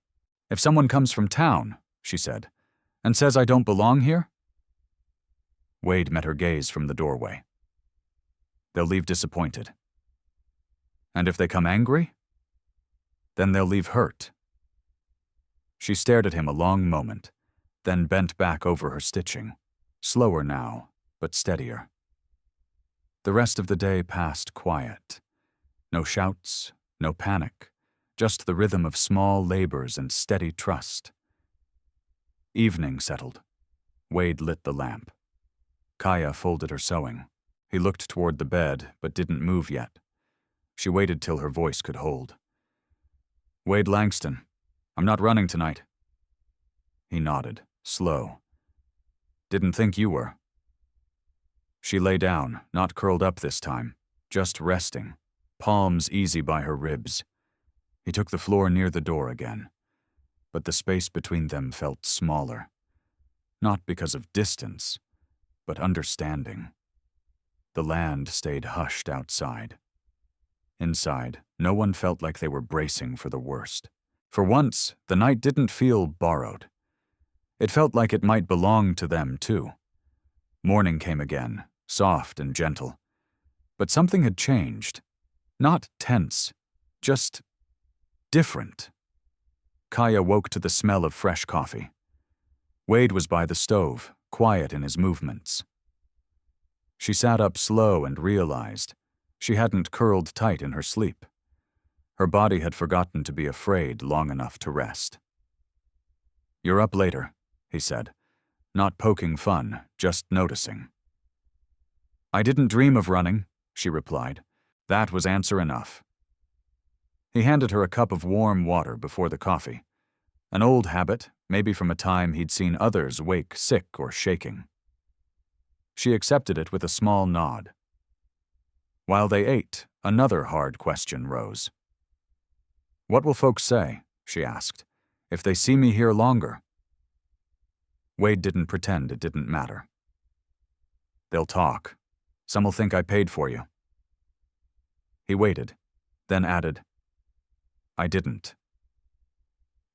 "If someone comes from town," she said, "and says I don't belong here?" Wade met her gaze from the doorway. "They'll leave disappointed." "And if they come angry?" "Then they'll leave hurt." She stared at him a long moment, then bent back over her stitching, slower now, but steadier. The rest of the day passed quiet. No shouts, no panic, just the rhythm of small labors and steady trust. Evening settled. Wade lit the lamp. Kaya folded her sewing. He looked toward the bed, but didn't move yet. She waited till her voice could hold. "Wade Langston, I'm not running tonight." He nodded, slow. "Didn't think you were." She lay down, not curled up this time, just resting, palms easy by her ribs. He took the floor near the door again, but the space between them felt smaller. Not because of distance, but understanding. The land stayed hushed outside. Inside, no one felt like they were bracing for the worst. For once, the night didn't feel borrowed. It felt like it might belong to them, too. Morning came again, soft and gentle. But something had changed. Not tense, just different. Kaya woke to the smell of fresh coffee. Wade was by the stove, quiet in his movements. She sat up slow and realized she hadn't curled tight in her sleep. Her body had forgotten to be afraid long enough to rest. "You're up later," he said, not poking fun, just noticing. "I didn't dream of running," she replied. That was answer enough. He handed her a cup of warm water before the coffee. An old habit, maybe from a time he'd seen others wake sick or shaking. She accepted it with a small nod. While they ate, another hard question rose. "What will folks say," she asked, "if they see me here longer?" Wade didn't pretend it didn't matter. "They'll talk. Some will think I paid for you." He waited, then added, "I didn't."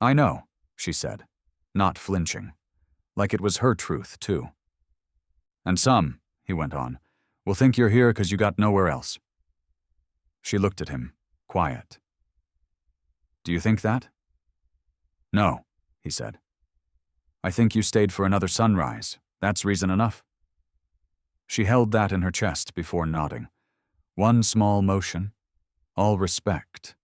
"I know," she said, not flinching, like it was her truth, too. "And some," he went on, "will think you're here because you got nowhere else." She looked at him, quiet. "Do you think that?" "No," he said. "I think you stayed for another sunrise. That's reason enough." She held that in her chest before nodding. One small motion, all respect.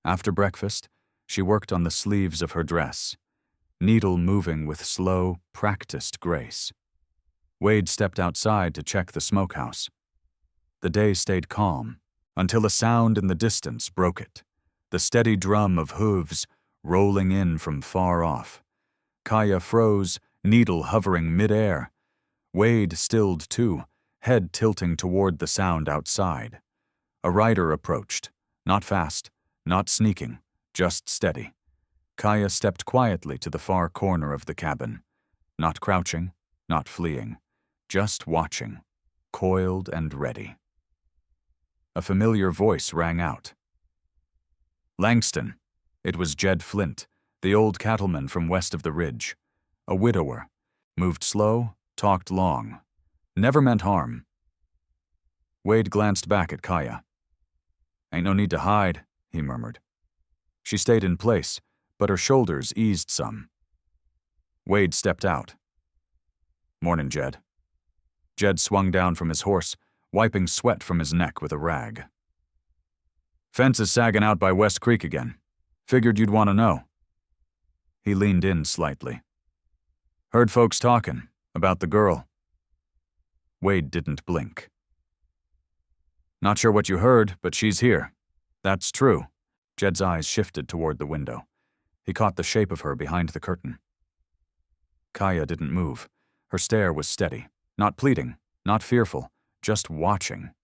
After breakfast, she worked on the sleeves of her dress, needle moving with slow, practiced grace. Wade stepped outside to check the smokehouse. The day stayed calm, until a sound in the distance broke it, the steady drum of hooves rolling in from far off. Kaya froze, needle hovering mid-air. Wade stilled too, head tilting toward the sound outside. A rider approached, not fast, not sneaking, just steady. Kaya stepped quietly to the far corner of the cabin, not crouching, not fleeing, just watching, coiled and ready. A familiar voice rang out. "Langston." It was Jed Flint, the old cattleman from west of the ridge. A widower. Moved slow, talked long. Never meant harm. Wade glanced back at Kaya. "Ain't no need to hide," he murmured. She stayed in place, but her shoulders eased some. Wade stepped out. "Morning, Jed." Jed swung down from his horse, wiping sweat from his neck with a rag. "Fence is sagging out by West Creek again. Figured you'd want to know." He leaned in slightly. "Heard folks talking about the girl." Wade didn't blink. "Not sure what you heard, but she's here. That's true." Jed's eyes shifted toward the window. He caught the shape of her behind the curtain. Kaya didn't move. Her stare was steady, not pleading, not fearful, just watching.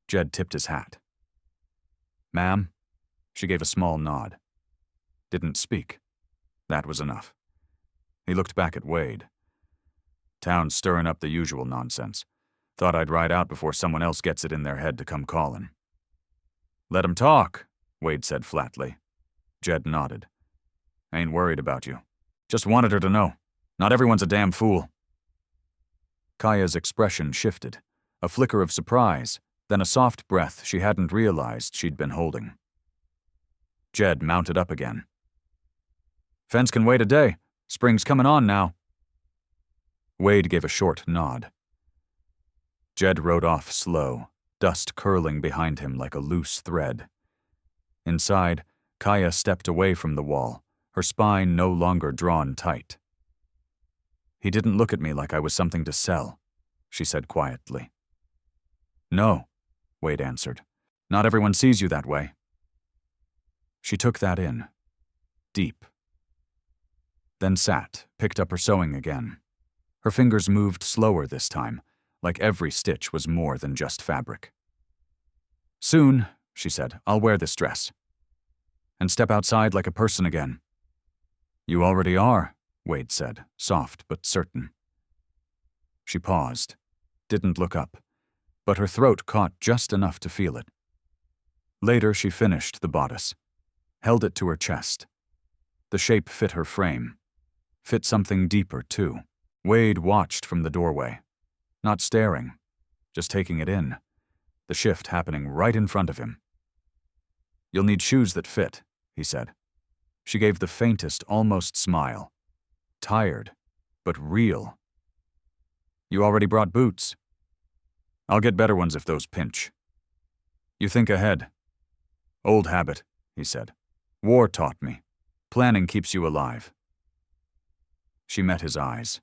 Jed tipped his hat. "Ma'am?" She gave a small nod. Didn't speak. That was enough. He looked back at Wade. "Town's stirring up the usual nonsense. Thought I'd ride out before someone else gets it in their head to come calling." "Let 'em talk," Wade said flatly. Jed nodded. "Ain't worried about you. Just wanted her to know. Not everyone's a damn fool." Kaya's expression shifted, a flicker of surprise, then a soft breath she hadn't realized she'd been holding. Jed mounted up again. "Fence can wait a day. Spring's coming on now." Wade gave a short nod. Jed rode off slow, dust curling behind him like a loose thread. Inside, Kaya stepped away from the wall, her spine no longer drawn tight. "He didn't look at me like I was something to sell," she said quietly. "No," Wade answered. "Not everyone sees you that way." She took that in, deep. Then sat, picked up her sewing again. Her fingers moved slower this time, like every stitch was more than just fabric. "Soon," she said, "I'll wear this dress. And step outside like a person again." "You already are," Wade said, soft but certain. She paused, didn't look up, but her throat caught just enough to feel it. Later she finished the bodice, held it to her chest. The shape fit her frame, fit something deeper too. Wade watched from the doorway, not staring, just taking it in, the shift happening right in front of him. "You'll need shoes that fit," he said. She gave the faintest, almost smile. Tired, but real. "You already brought boots." "I'll get better ones if those pinch." "You think ahead." "Old habit," he said. "War taught me. Planning keeps you alive." She met his eyes.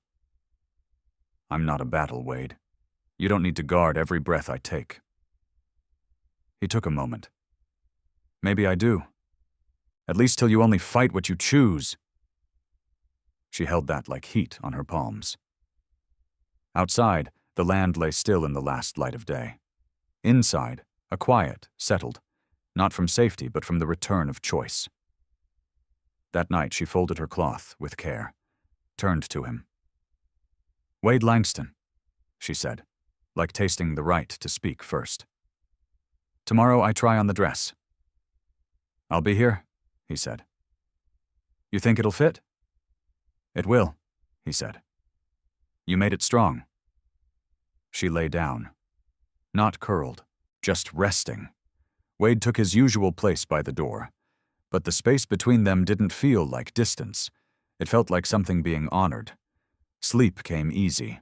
"I'm not a battle, Wade. You don't need to guard every breath I take." He took a moment. "Maybe I do. At least till you only fight what you choose." She held that like heat on her palms. Outside, the land lay still in the last light of day. Inside, a quiet, settled, not from safety but from the return of choice. That night she folded her cloth with care, turned to him. "Wade Langston," she said, like tasting the right to speak first. "Tomorrow I try on the dress." "I'll be here," he said. "You think it'll fit?" "It will," he said. "You made it strong." She lay down. Not curled, just resting. Wade took his usual place by the door, but the space between them didn't feel like distance. It felt like something being honored. Sleep came easy.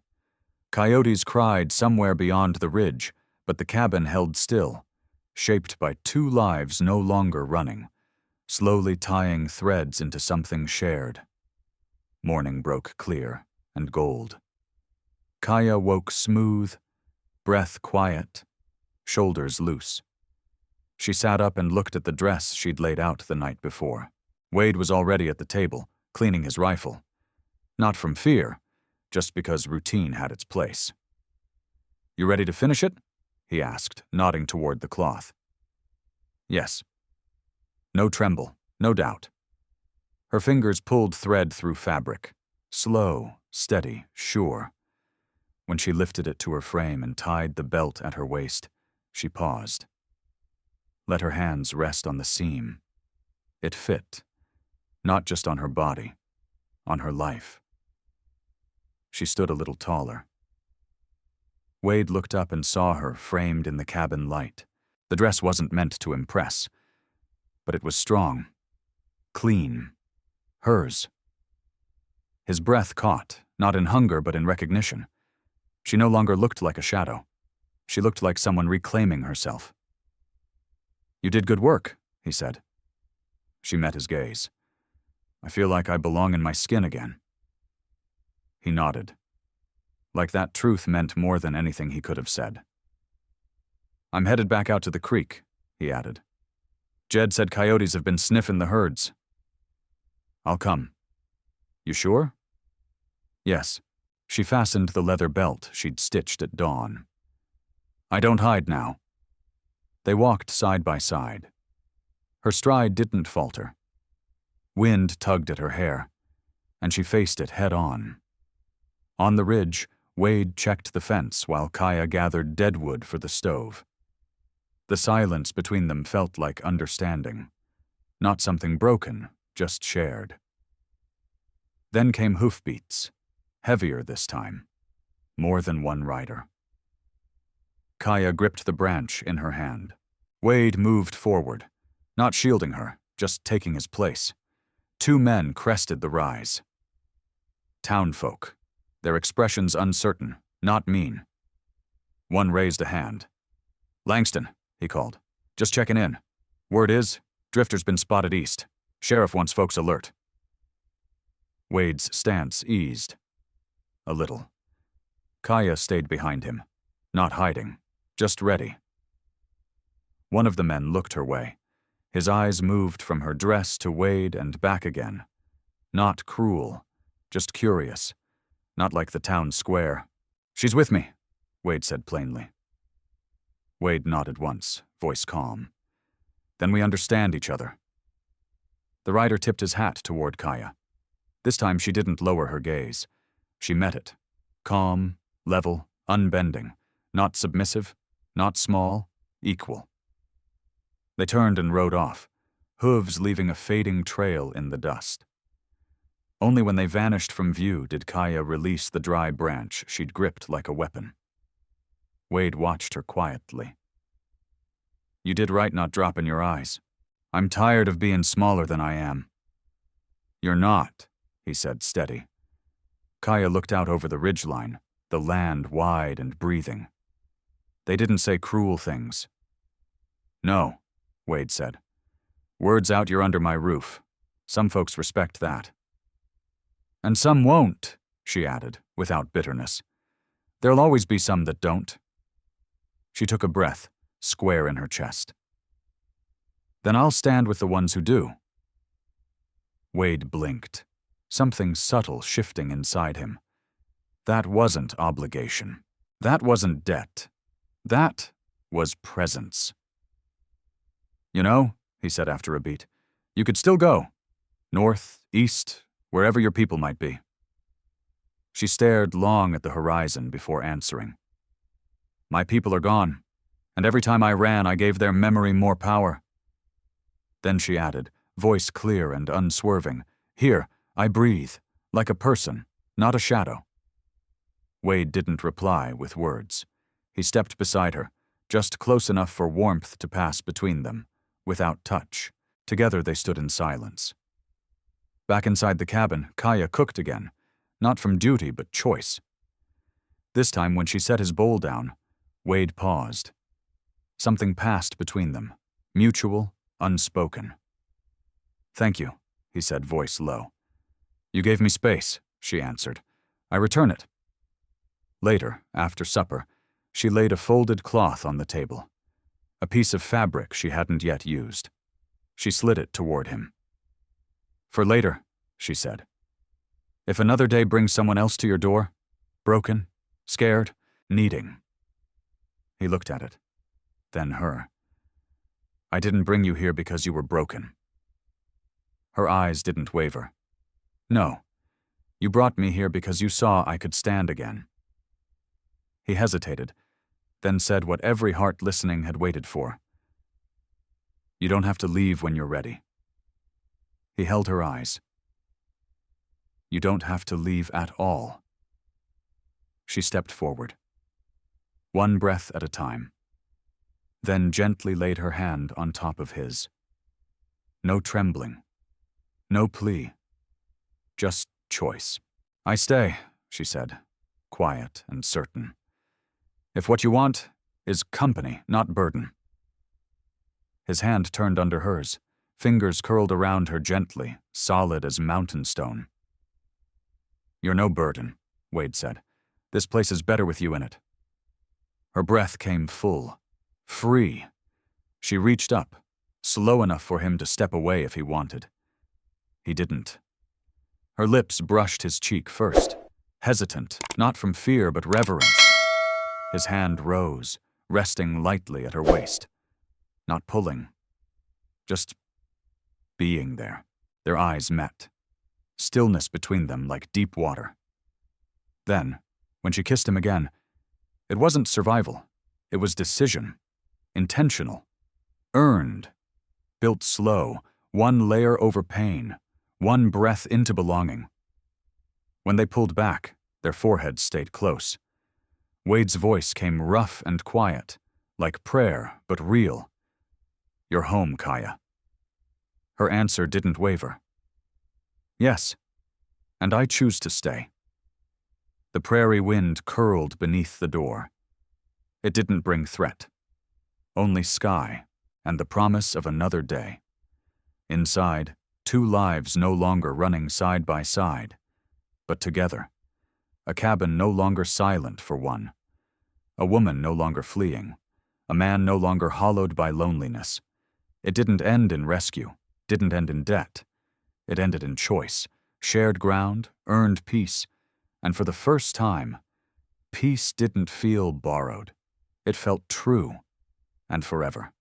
Coyotes cried somewhere beyond the ridge, but the cabin held still. shaped by two lives no longer running, slowly tying threads into something shared. Morning broke clear and gold. Kaya woke smooth, breath quiet, shoulders loose. She sat up and looked at the dress she'd laid out the night before. Wade was already at the table, cleaning his rifle. Not from fear, just because routine had its place. "You ready to finish it?" he asked, nodding toward the cloth. "Yes." No tremble, no doubt. Her fingers pulled thread through fabric. Slow, steady, sure. When she lifted it to her frame and tied the belt at her waist, she paused. Let her hands rest on the seam. It fit, not just on her body, on her life. She stood a little taller. Wade looked up and saw her framed in the cabin light. The dress wasn't meant to impress, but it was strong, clean, hers. His breath caught, not in hunger but in recognition. She no longer looked like a shadow. She looked like someone reclaiming herself. "You did good work," he said. She met his gaze. "I feel like I belong in my skin again." He nodded. Like that truth meant more than anything he could have said. "I'm headed back out to the creek," he added. "Jed said coyotes have been sniffing the herds." "I'll come." "You sure?" "Yes." She fastened the leather belt she'd stitched at dawn. "I don't hide now." They walked side by side. Her stride didn't falter. Wind tugged at her hair, and she faced it head on. On the ridge, Wade checked the fence while Kaya gathered deadwood for the stove. The silence between them felt like understanding. Not something broken, just shared. Then came hoofbeats, heavier this time. More than one rider. Kaya gripped the branch in her hand. Wade moved forward, not shielding her, just taking his place. Two men crested the rise. Townfolk, their expressions uncertain, not mean. One raised a hand. "Langston," he called. "Just checking in. Word is, Drifter's been spotted east. Sheriff wants folks alert." Wade's stance eased. A little. Kaya stayed behind him, not hiding, just ready. One of the men looked her way. His eyes moved from her dress to Wade and back again. Not cruel, just curious. Not like the town square. "She's with me," Wade said plainly. Wade nodded once, voice calm. "Then we understand each other." The rider tipped his hat toward Kaya. This time she didn't lower her gaze. She met it. Calm, level, unbending. Not submissive, not small, equal. They turned and rode off, hooves leaving a fading trail in the dust. Only when they vanished from view did Kaya release the dry branch she'd gripped like a weapon. Wade watched her quietly. "You did right not dropping your eyes. I'm tired of being smaller than I am." "You're not," he said, steady. Kaya looked out over the ridgeline, the land wide and breathing. "They didn't say cruel things." "No," Wade said. "Word's out you're under my roof. Some folks respect that." "And some won't," she added, without bitterness. "There'll always be some that don't." She took a breath, square in her chest. "Then I'll stand with the ones who do." Wade blinked, something subtle shifting inside him. That wasn't obligation. That wasn't debt. That was presence. "You know," he said after a beat, "you could still go. North, east, wherever your people might be." She stared long at the horizon before answering. "My people are gone, and every time I ran, I gave their memory more power." Then she added, voice clear and unswerving, "Here, I breathe, like a person, not a shadow." Wade didn't reply with words. He stepped beside her, just close enough for warmth to pass between them, without touch. Together they stood in silence. Back inside the cabin, Kaya cooked again, not from duty but choice. This time when she set his bowl down, Wade paused. Something passed between them, mutual, unspoken. "Thank you," he said, voice low. "You gave me space," she answered. "I return it." Later, after supper, she laid a folded cloth on the table, a piece of fabric she hadn't yet used. She slid it toward him. "For later," she said. "If another day brings someone else to your door, broken, scared, needing." He looked at it, then her. "I didn't bring you here because you were broken." Her eyes didn't waver. "No, you brought me here because you saw I could stand again." He hesitated, then said what every heart listening had waited for. "You don't have to leave when you're ready." He held her eyes. "You don't have to leave at all." She stepped forward, one breath at a time, then gently laid her hand on top of his. No trembling, no plea, just choice. "I stay," she said, quiet and certain. "If what you want is company, not burden." His hand turned under hers, fingers curled around her gently, solid as mountain stone. "You're no burden," Wade said. "This place is better with you in it." Her breath came full, free. She reached up, slow enough for him to step away if he wanted. He didn't. Her lips brushed his cheek first, hesitant, not from fear but reverence. His hand rose, resting lightly at her waist. Not pulling, just being there. Their eyes met. Stillness between them like deep water. Then, when she kissed him again, it wasn't survival. It was decision. Intentional. Earned. Built slow, one layer over pain, one breath into belonging. When they pulled back, their foreheads stayed close. Wade's voice came rough and quiet, like prayer, but real. "You're home, Kaya." Her answer didn't waver. "Yes, and I choose to stay." The prairie wind curled beneath the door. It didn't bring threat, only sky and the promise of another day. Inside, two lives no longer running side by side, but together. A cabin no longer silent for one. A woman no longer fleeing. A man no longer hollowed by loneliness. It didn't end in rescue, didn't end in debt. It ended in choice, shared ground, earned peace, and for the first time, peace didn't feel borrowed. It felt true, and forever.